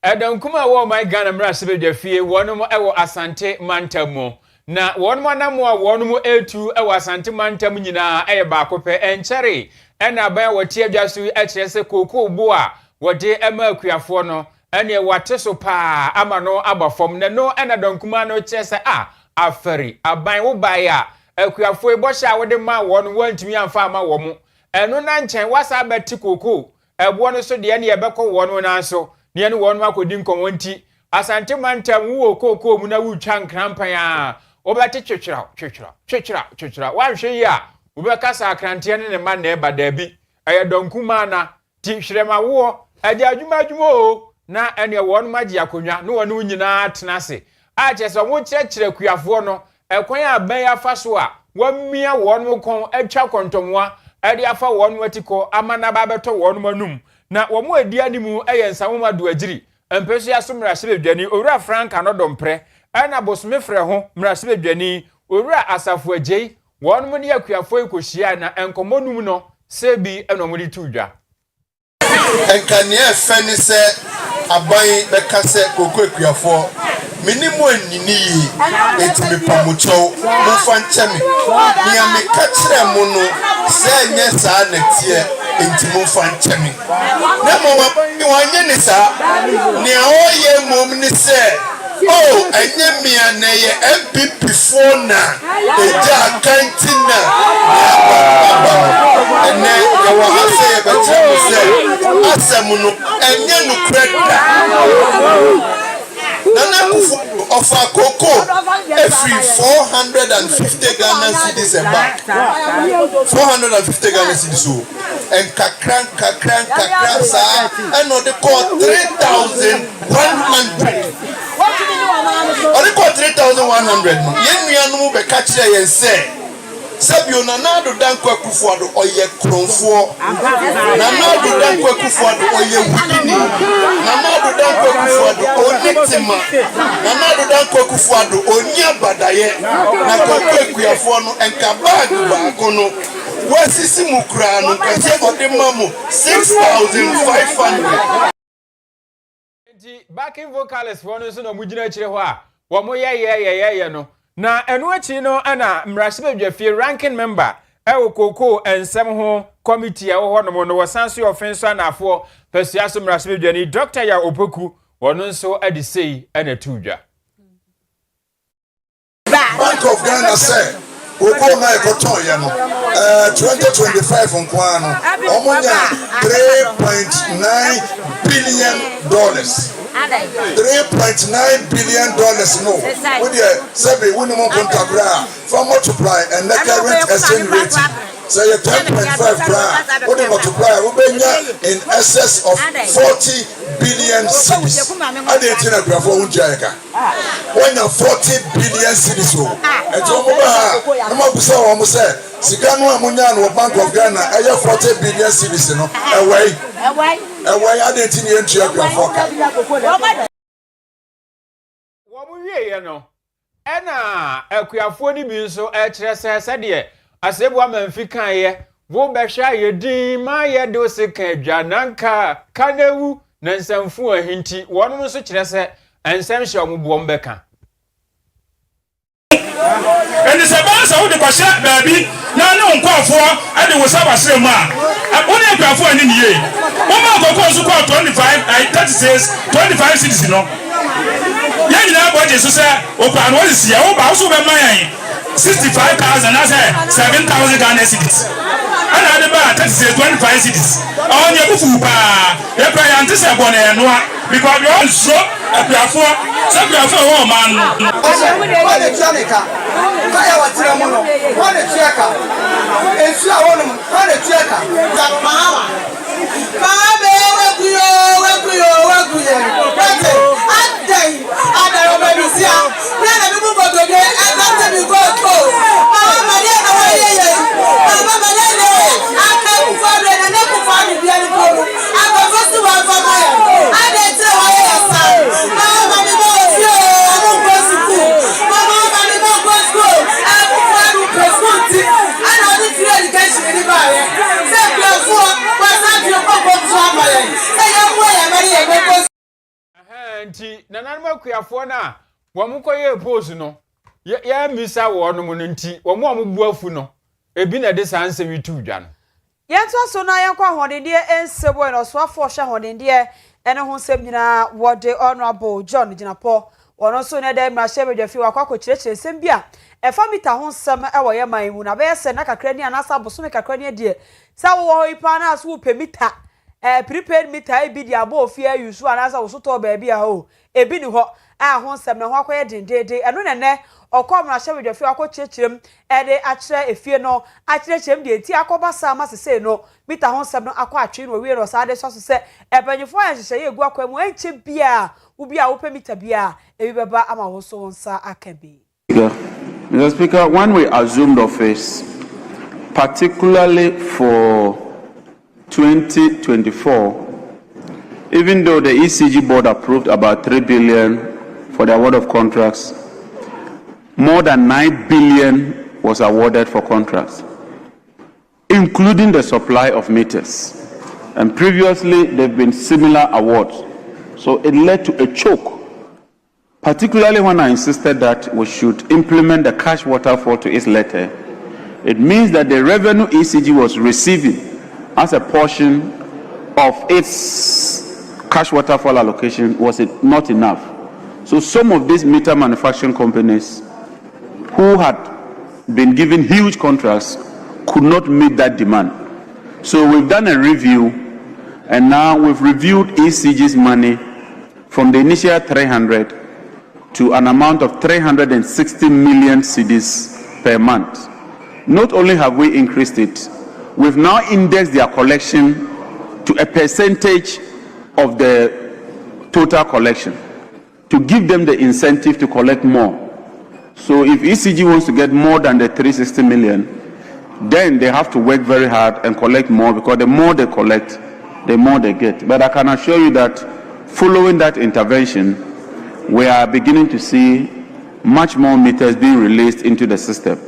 Speaker 1: Edankuma wo my Ghana mrasebe dafie wonom ewo Asante Mantam na wonom anamo a wonom etu ewo Asante Mantam nyina eye baakope enchere ena ban wotie adwaso ekire se koko bo a wode ema akuafo no ene wate so pa ama no abafom ne no ena dankuma no kire se afari aban wo bai a akuafo ebosha a wode ma wono wantumi amfa ama wo mu eno na nchen wasa beti koko ebo no so de ene yebekọ wono na so ne ene wono akodi nkonwo nti Asante Mantam wo koko mu na wutwa nkrampan a obete twetwera wanhwe yi a obekasa akrante ne ma na eba da bi eye donkuma na ti hwerema wo ade adwuma o na ene wono magye akonwa no wono nyina tenase a chese wo kyerɛkyerɛ kuafo no ekwan aban ya fa so a wamia wono kon atwa kontomwa ade afa wono atiko amana ba beto wono manum na wo mo adi animu eye nsamoma do agiri empeso ya so mrahye dwani owura Frank anodompre ana bosome frɛ ho mrahye dwani owura asafo agei wono mo ne akuafo ikohia na enkomonum no sebi eno di tudwa
Speaker 16: enkane efeni se aban bekase koko akuafo minimu enini yi etimi pamucho mufa nchemi ni ameka kire mu no se nye saa netie entimu mufa nchemi na mama ni wanye ni saa ni aoye mom ni se enye mia na ye MPP fona eja kantina ene ye wa ase betre se asemu no enye no kreda Nana Akufo-Addo offer cocoa every 450 Ghana cedis a bag. 450 Ghana cedis. And kakran sa and no they call 3,100. Or they call 3,100. Yen mi anu be catch there yen say. Sabio Nana Danko Akufo-Addo oye kronfo. Nana Danko Akufo-Addo oye wudini. Nana Danko Akufo-Addo onitima. Nana Danko Akufo-Addo onya badaye. Na koko ekuyafo no enka bag baako no. Wasisi mukra no kase odemamu 6,500.
Speaker 1: Backing vocalist one so no mugina chire ho a wo mo ye no na enu achi no ana mrashebe dwafie ranking member ewo koko ensem ho committee ewo ho no no wasanso offense anafo pesiaso mrashebe dwani Dr. ya Opoku wono nso adisei ana tudwa
Speaker 16: Bank of Ghana say Oko na ekoton ye no 2025 nkwa no omonya $3.9 billion. $3.9 billion no. With the Sabi Winimum Contract for multiply and the current exchange rate. Say 10.5 grand. What do you multiply? We in excess of 40 billion cedis. I didn't think that for Unjaka. When 40 billion cedis. And I'm almost say, Sigano Amunian or Bank of Ghana, I have 40 billion cedis. Away. I didn't think you Unjaka for.
Speaker 1: What we hear, no. Ena, Equiafo ni bi so said Asebwa Memfika ye, wo besha ye din ma ye do se kan dwananka kanewu na nsamfu ahinti wono no so kire se ensem hye ombo mbeka
Speaker 17: eni se ba sa wo de kwasha baabi na ne onkwafo ade wo sabasere mu a woni akwafo ani ni ye wo ma kokko so kwa 25 36 25 cities no ye nyina budget so se o pa no si ya wo ba so be man 65,000, I said 7,000 Ghana cedis. And I had 25 cities. On your Fupa, your client is a bonnet, because you also a platform, some platform, man. What a Janica, what a checker, and Slow, what a checker, that Mama.
Speaker 1: Nti nananma akuafo na womukoye pose no ya misa wo no mo nti wo mo amubu afu no ebi na de sanse witu dwa no
Speaker 6: yento so na yankwa hodende ensebo no so afo hwe hodende ene ho nsem nyina wode honorable John Ginapo wono so na da mrahye bedwafi wakwa kirechire sem bia efa mita ho nsem e wo ye man mu na be se na kakra ni anasa bosome kakra ni de sa wo ho ipa na so pe mita prepaid meter ebi di abo ofia yusu anasa wo so to ba bia ho ebi ni ho a ho nsem na ho akoye dendede eno nene okom na hye bedwafi akọ kirechirem ede akire efie no akirechirem de enti akoba sa ma sese no mita ho nsem no akọ atwe no wie no sa de so se ebanyefo ya hye ye egu akwam enche bia wo bia wo pe mita bia ebi beba ama wo so nsa akabi.
Speaker 18: Mr. Speaker, when we assumed office, particularly for 2024, even though the ECG board approved about 3 billion for the award of contracts, more than 9 billion was awarded for contracts, including the supply of meters. And previously, there have been similar awards. So it led to a choke, particularly when I insisted that we should implement the cash waterfall to its letter. It means that the revenue ECG was receiving as a portion of its cash waterfall allocation was not enough. So some of these meter manufacturing companies who had been given huge contracts could not meet that demand. So we've done a review, and now we've reviewed ECG's money from the initial 300 to an amount of 360 million cedis per month. Not only have we increased it, we've now indexed their collection to a percentage of the total collection to give them the incentive to collect more. So if ECG wants to get more than the 360 million, then they have to work very hard and collect more, because the more they collect, the more they get. But I can assure you that following that intervention, we are beginning to see much more meters being released into the system.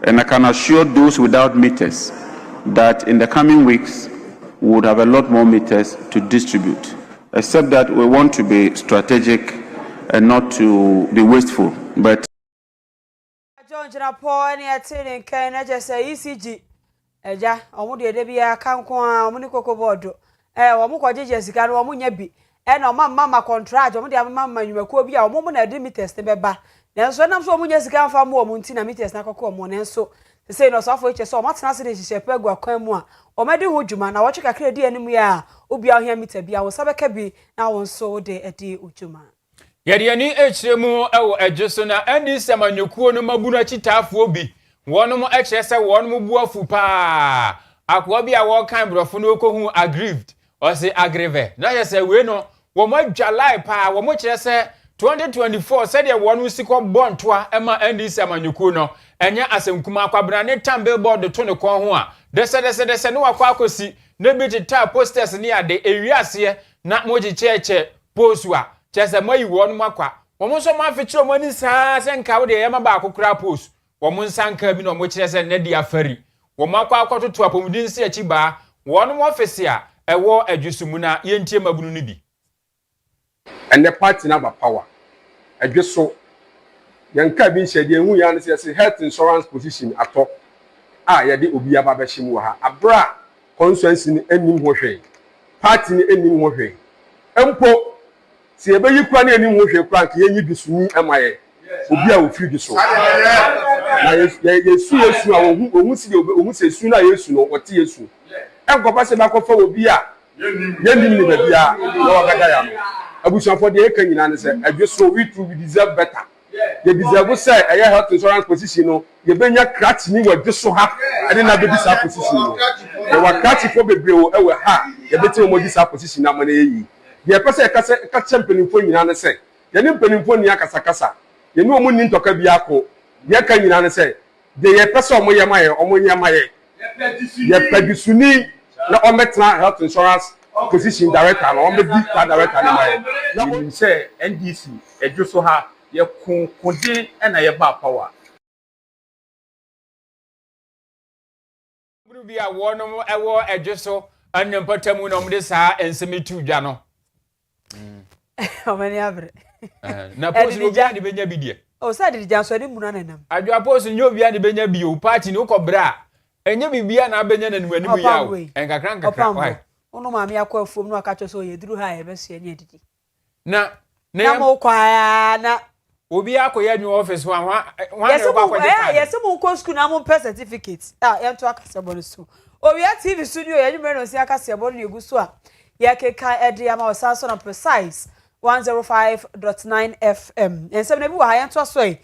Speaker 18: And I can assure those without meters that in the coming weeks, we would have a lot more meters to distribute, except that we want to be strategic and not to be wasteful. But
Speaker 6: John Janapo any attending can I just say ECG eja omo de bia kanko a omo ni koko board omo ko jeje sika no omo nya bi na mama contract omo de mama nwumakuo bi a omo na de meters ne beba nanso nam so omo nya sika fa mo omo nti na meters na koko omo nanso say no so for eche so omo tena se de hihye pegu akwan mu a omo de ho dwuma na wo cheka kra di animu ya obi a ohia meter bia wo sabeka bi na wo nso de edi odwuma.
Speaker 1: Yadiani echiremu ewo ejeso na eni semanyekuo no mabunu achitafo obi wonom echese wonom buafu pa akwa bi a wo kan brofo no kohu aggrieved or say aggrave na yese we no wo mo adwalai pa wo mo chese 2024 said ya wonom siko bontoa ema eni semanyekuo no enye asemkuma akwabra ne tam billboard to ne kon ho a dese no akwa akosi ne bi tita posters ni ade ewiase na moji cheche posua chese mai wonu makwa womo so ma fechiro mo ni saa se nka wo de yema ba akokura post womo nsanka bi no mo kire se ne dia fari womo akwa akototo apomudin se achi ba wonu office a ewo adwusumu na yentie mabunu ni bi
Speaker 19: ene party na ba power adweso yanka bi nhede hu ya ne se health insurance position ato a yede obi aba ba hyimu ha abra constituency ni enim ho hwe party ni enim ho hwe empo si ebe yikwa na enim ho hwe kra nke yenyi bisuni emaye obi a ofiri bi so na yesu a ohun si ohun se su na yesu no oti yesu enkopa se ba kofa obi a yenim ni ba bia na wakata ya no abusuafo de eka nyina ne se adweso we deserve better. Ye deserve say a health insurance position no ye benya crack ni wadweso ha ade na be bisa position no ye wa crack fo bebre wo e we ha ye beti mo bisa position na mo na yi ye pese ka championfo nyina ne se ye ne mpanimfo ni akasakasa ye ne omo ni ntoka bi akọ ye ka nyina ne se de ye pese omo ye maye ye pedisuni na ometna health insurance position director na omo di director na maye
Speaker 11: na say NDC edwoso ha ye kunde na ye ba power
Speaker 1: bi a wonom ewo edwoso anempatamu na omde saa ensemitu dwa no
Speaker 6: omani abre
Speaker 1: na post no bia de benya bidie
Speaker 6: o sa de janso de muna nanam
Speaker 1: adwa post nyo bia de benya bi o party ni ukobra enye bibia na benya na nuanimu yawo enkakra why
Speaker 6: ono ma me akwa afuom no aka cho ye duru ha ye be se ni edidi
Speaker 1: na
Speaker 6: mo kwa na
Speaker 1: obi akoye new office wan
Speaker 6: yes mo ko school na mo per certificate ento akasebo no so Owia TV studio ye nyumere no si akasebo no egu so a ye keka ede ama osanso na precise 105.9 FM ensem na bi wa ha ento so ye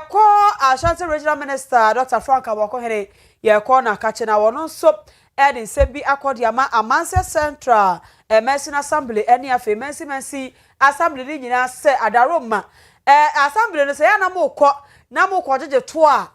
Speaker 6: ko Ashanti Regional Minister Dr. Frank Abokohere ye ko na kache na wono so ede nsem bi akodi ama Amanse Central Mercy Assembly eni afi Mercy Assembly ni nyina se adaroma assembly no se ya na mo ko jeje to a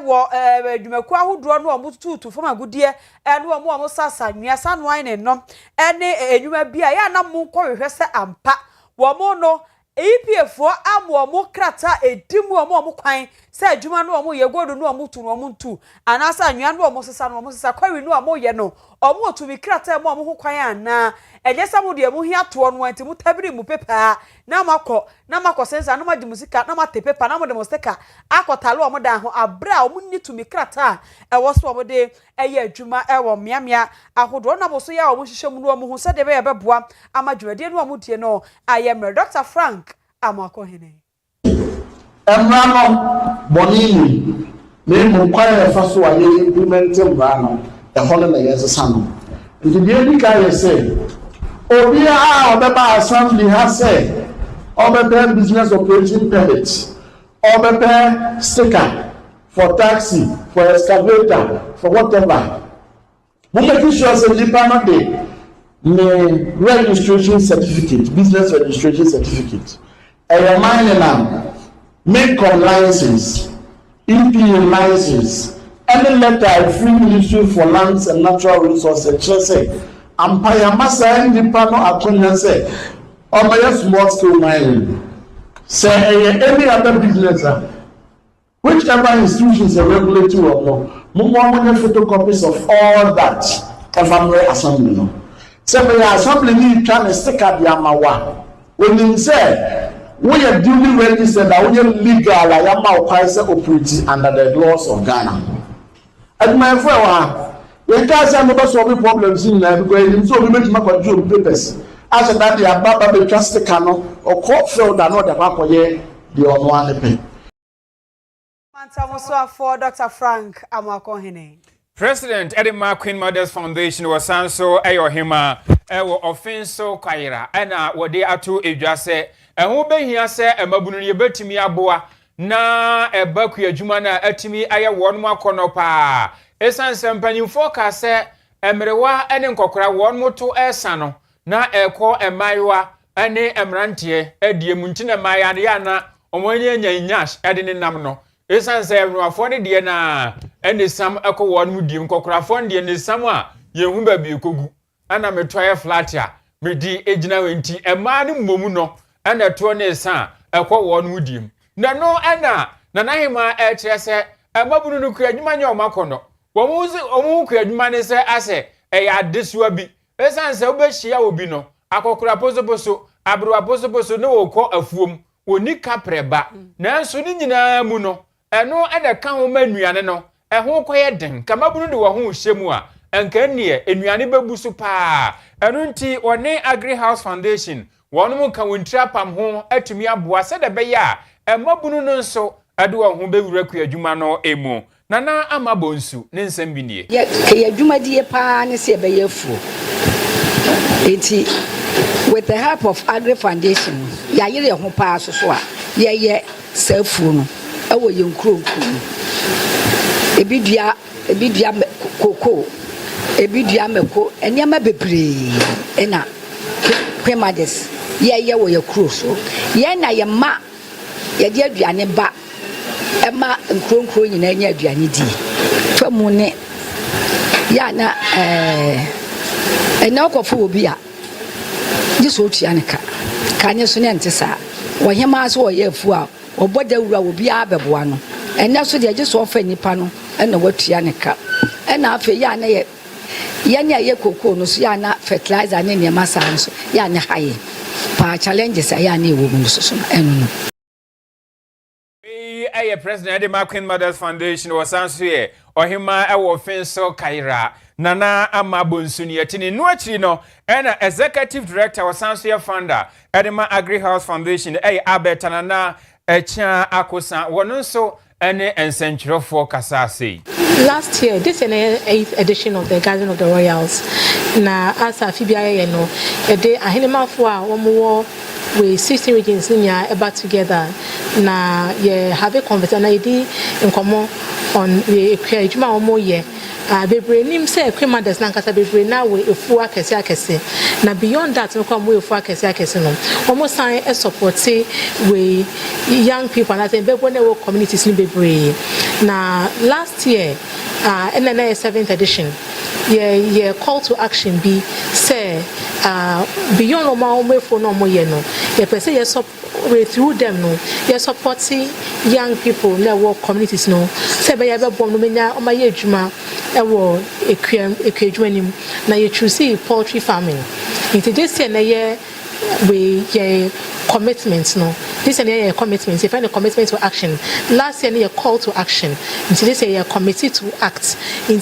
Speaker 6: wo adwumaku ahodo no omututu fom agudie no mo sasa nwiasa no an no ene enwuma bia ya na mo ko hwehwe se ampa wo mo no EPFo amo mo krata edimu mo kwan se adwuma no mo yegodo no omutu no omuntu anasa nwia no mo sesa kwawi no mo ye no omo tu bi krata mo ho kwan ana enyesa mo de mo hia to no anti mo tabiri mu pepa na makọ sensa na madi musika na mate pepa na mo de musika akotalo mo da ho abra mo ni tu mi krata wo so mo de eye adwuma wo miamia ahodo na mo so ya mo hihye mu no mo hu se de be beboa amadwade no mo tie no ayemre Dr. Frank Amakohene
Speaker 10: Emrano Bonini me mo kware fa so aye implement emrano e hono na yesano nti de ni ka yese obi a obeba assembly ha say or prepare business operating permits, or prepare sticker for taxi, for excavator, for whatever. We making sure say nipa no dey me registration certificate, business registration certificate. Mine now make license, EPA license, any letter free ministry for lands and natural resources. Just say, Ampaya Masa nipa no akonya say, or small scale mining. Say any other business, whichever institutions are regulatory or more, more photocopies of all that family assembly. No, say we assembly need trying to stick at the amawa. When you say we are duly registered, that we are legal, I am operating under the laws of Ghana. And my friend, we can't say no solve problems in there because so we make my control papers. As that they are baba be just the cano or court field that not the back the on one pay.
Speaker 6: For Dr. Frank Amakohene.
Speaker 1: President Edema Queen Mothers Foundation was so ayohima ewo offenso kwaira ena wode ato edwase eho behia se emabunu ye betimi aboa na ebaku adwuma na atimi aye wonmo akono pa esanse mpanyimfo ka se emrewa ene nkokora wonmo to esa no na eko emaiwa ene emrantie edie muntina maya ya na omonye nyanyash ede ne nam no esanse emnuafo ne de na ene sam eko wonmo di nkokorafo de ne sam a yehu ba bi kogu ana metoye flat a medi ejina wenti ema ne mmomu no ana to ne sa eko wonmo di na no ana na nahima ekyese emabunu no kuadwuma nya omakono omu kuadwuma ne se ase eya desuwa bi esanse obehia obi no akokora posoposo abrowa posoposo no wokọ afuom oni kapreba nanso ni nyina mu no eno ede ka ho manuane no eho koye den kamabunu de wo ho hyemu a enka nie enuane bebusu pa eno nti one Agri House Foundation wonum ka wontira pam ho atumi aboa se de be ya emabunu no nso ade wo ho bewura kuadwuma no emu nana amabonsu ne nsem bi nie
Speaker 20: ye adwuma die pa ne se be yafu enti with the help of Agri Foundation ya yire ho pa so a ye safu no ewo ye nkronkro ebidua koko ebidua meko eniama bebre ena kwemades ye wo ye kro so ye na ye ma ye de aduane ba ema nkronkro nyina nya aduane di famu ne ya na ena okofo obi a jiso tua ne ka nye so ne ntesa wo hema so wo ye afu a oboda wura obi a beboa no ena so de jiso ofa nipa no ena watua ne ka ena afa ya na ye ne ye koko no so ya na fertilizer ne ne masa no so ya ne haye pa challenges ya na ewo mu so enu
Speaker 1: aye President Edema Queen Mothers Foundation was answer here ohima ewo fenso kaira nana amabonsu ne yetini no akiri no ena executive director was answer founder Edema Agri House Foundation Albert nana echa akosa wono so ene ensentrofo kasase.
Speaker 21: Last year, this is the 8th edition of the Garden of the Royals. Na as a FBI, no, the Ahinema for one more with 16 regions in about together. Na ye have a conversation in common on the Juma or more year. Bebre nim say equipment that's not kasa bebre na we efu akese na beyond that no come we efu akese no almost sign a support say we young people na say bebo na we communities ni bebre na last year NNA 7th edition yeah call to action be say beyond normal we for no more year no yeah per say yes through them no yeah supporting young people na work communities no say be ya bom no menya o ma ye adwuma ewo ekwadwanim na ye choose poultry farming into this year na ye we commitments no this year na commitments if any commitment to action last year na call to action into this year committed to act in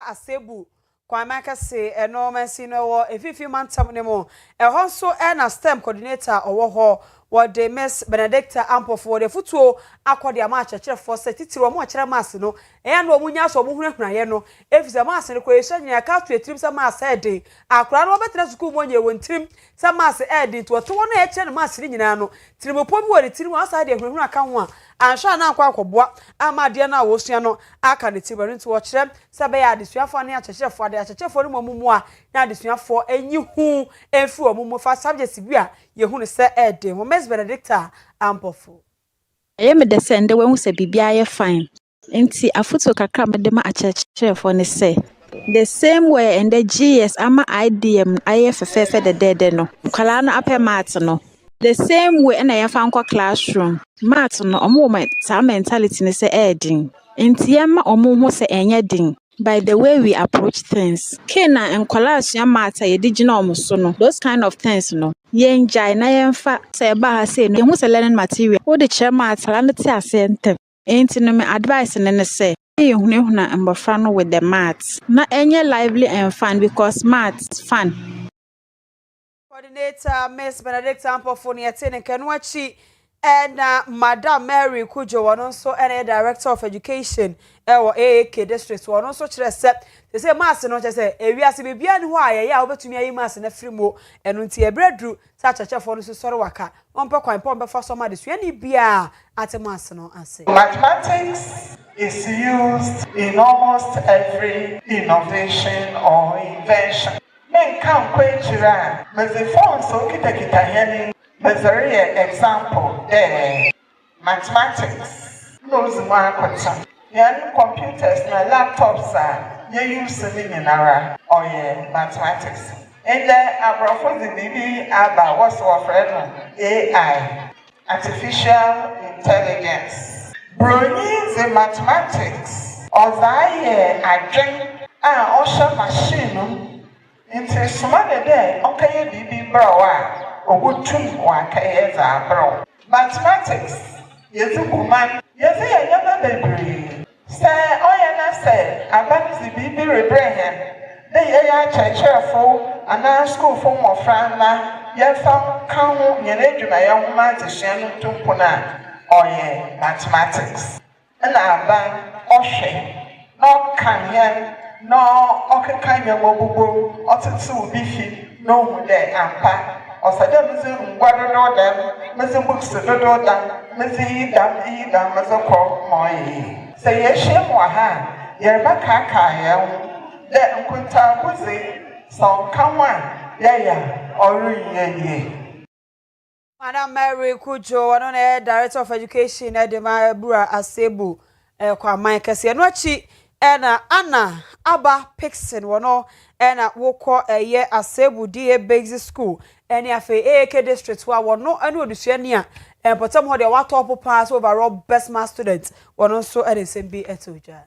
Speaker 6: asebu Owia Kaseɛ enormous no wo efifi mantam ne mo e ho so na STEM coordinator owo ho wode Miss Benedicta Ampo for the futuo akọ de ama chechire for set titiro mo kire mass no eya no omunya so mo hunahunaye no efise mass ne ko ehya nya ka to etrim se mass ede akora no betre school mo nye wontim se mass ede to to no eche ne mass ni nyina no tirimopo bi wo de tirim asa de hunahuna ka ho a ansha na akwa akoboa ama de na wo sua no aka ne tibari nti wo kire se be ya adesuafo ne achechefo ade achechefo no momumu a na adesuafo enyi hu enfi omumu fa subject bi a ye hu ne se ede mo Miss Benedicta Ampofo
Speaker 2: me de sende we hu se bibia ye fine nti afuto kakra me de ma achechefo ne se the same way and the GS ama IDM IFFF de no kwala no apɛ mat no the same way na yafa nkɔ classroom mat no omo ma sa mentality ne se edin nti yema omo hu se enye din by the way we approach things kena enkwala asua mat ye digina omo so no those kind of things no yenjai na yemfa se ba ha se no hu se learning material wo de kire mat la ne ti ase ntem nti no me advice ne se you huna mbofra no with the maths na enye lively and fun because maths fun.
Speaker 6: Coordinator Miss Benedicta Ampofo ne yete ne kanwachi and Madam Mary Kujo wono so and Director of Education or AAK district wono so kire se say maths no kire ewiase bibia ne ho aye ya obetumi ayi maths na frimo enu nti ebredru sa chachefo no so sori waka onpe kwan pombe fa so ma de sua ni bia at maths no ase.
Speaker 22: Mathematics is used in almost every innovation or invention. Men can kwejira mezefon so kita heni mezari example there. Mathematics knows one concept. Yan computers na laptops ye use in ara or mathematics. And then abrafo the bibi aba what's our AI, artificial intelligence. Brony the mathematics or the adwen osha machine into smart day okay bibi brawa ogutum wa kaye za bro. Mathematics yezu woman yezu yanyama bebre say oyana say abani bibi rebrehen they ya churchful and school for more frama ye found count yeneduma yawuma te shenu tumpuna oye mathematics and aban oshe no kanyen no okekanya wobubo otutu bifi no hu de ampa osade mezi ngwado do dem mezi books do dem mezi dam mezi ko moyi say ye shemu ha yerba kaka ye de nkunta buzi so kanwa ya oruye.
Speaker 6: Madam Mary Kujo one Director of Education Edema Bura Asebu kwa Owia Kaseɛ no achi ena Anna Aba Pixon wono ena wokɔ eye Asebu DA Basic School eni afe AK district wa wono ena odusua ni a potom ho de wa top pass overall best math student wono so ena sembi etoja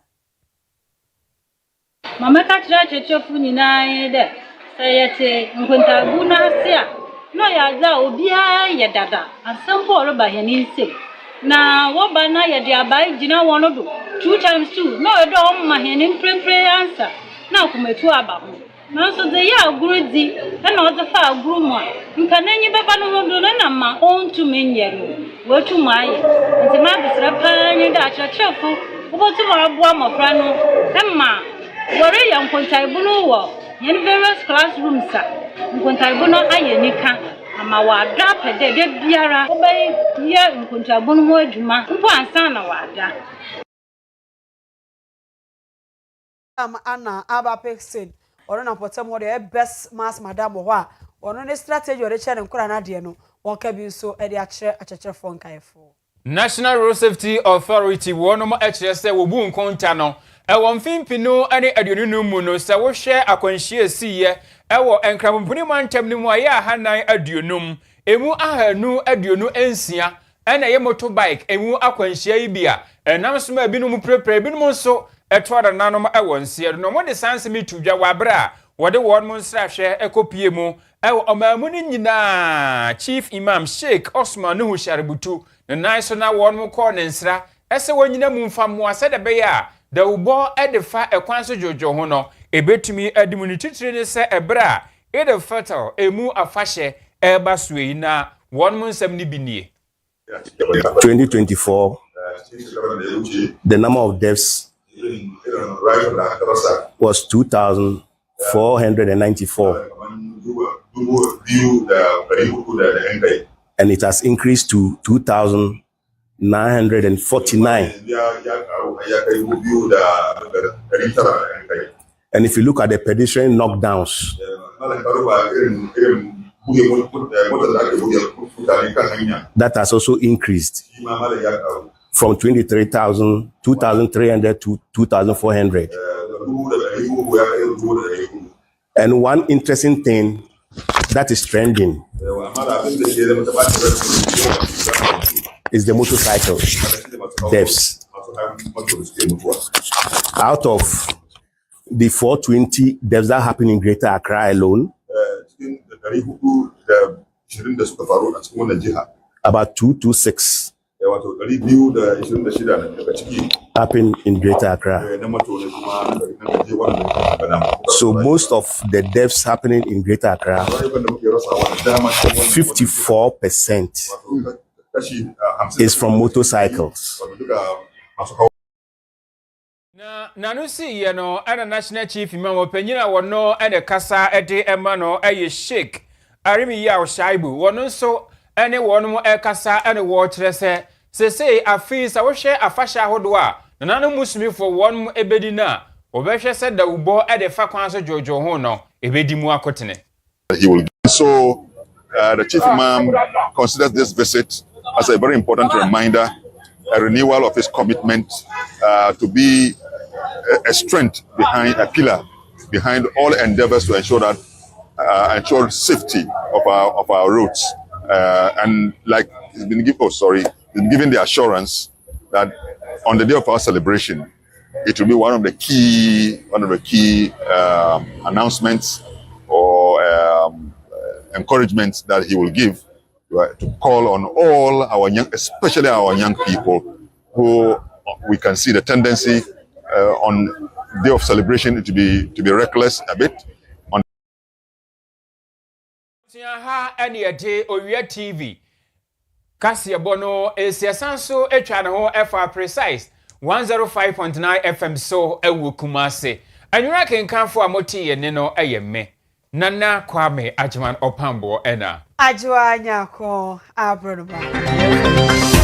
Speaker 23: Mama ka kira chechefu nyina de sayete nkontabu na ase a no ya za obia ye dada asempo roba ye ni nsem na wo ba na ye de abai gina wono do 2 times 2 no e do omma he ni mprempre answer na kumetu aba ho na so de ya agurudi na o de fa aguru mu a nka nanyi baba no do na ma ontu menyero wetu mu aye nti ma bisra pa nyi da chechefu obotu mo aboa mofra no emma wore ya nkontaibu no wo yen various classrooms a nkontaibu no ayenika ama wada pede de biara obey ye nkontaibu no ho adwuma mpo ansa na wada
Speaker 6: Anna Aba Pixon ono na potom ho de best mass madam ho a ono ne strategy ore chere nkura na de no won ka bi so e de achechere fon kaifo.
Speaker 1: National Road Safety Authority wono mo ekire se wo bu nkonta no ewo mfimpinu ane aduonu mu no se wo hwe akwanhie siye ewo enkrampuni mantem ni mu aye ahanan aduonum emu ahanu aduonu ensia ene ye motorbike emu akwanhie ibia enam so ma binum prepare binum so etwada nanom ewo nsie no mo de sanse mitudwa wabra wode won mo nsra hwe ekopie mu ewo omamu ni nyina Chief Imam Sheikh Osman Nuhu Shaributu na so na won mo ko ne nsra ese wonyina mu mfamo ase de be ya da ubo edefa ekwan so jojo ho no ebetumi adimu ni titire ne se ebra ede fatal emu afahye eba suei na one month 70 binie.
Speaker 3: 2024, the number of deaths was 2,494. And it has increased to 2,949. And if you look at the pedestrian knockdowns, that has also increased from 2,300 to 2,400. And one interesting thing that is trending is the motorcycle deaths. Out of the 420 deaths that happen in Greater Accra alone, about 226 happen in Greater Accra. So most of the deaths happening in Greater Accra, 54% is from motorcycles.
Speaker 1: Na no see ye no ana national chief imam opanyina wono ene kasa ede ema no eye shake arimi ya o shaibu wono so ene wono mo kasa ene wo kire se afi sa wo hwe afahya ahodo a nanu muslimi fo wono mo ebedi na obehwe se da ubo ede fa kwan so jojo ho no ebedi mu akotene.
Speaker 4: He will. So the chief imam considers this visit as a very important reminder, a renewal of his commitment to be a strength behind, a pillar behind all endeavors to ensure that ensure safety of our roads, and like he's been given the assurance that on the day of our celebration, it will be one of the key announcements or encouragements that he will give to call on all our young, especially our young people, who we can see the tendency on day of celebration to be reckless a bit. On
Speaker 1: any day Owia TV Kaseɛ bono esiasanso etwa ne ho efa precise 105.9 FM so ewu Kumase. Anwura kenkanfo amoti ye ne no eyeme. Nana Kwame Ajman Opambo ena.
Speaker 6: Ajwa nyako abroba.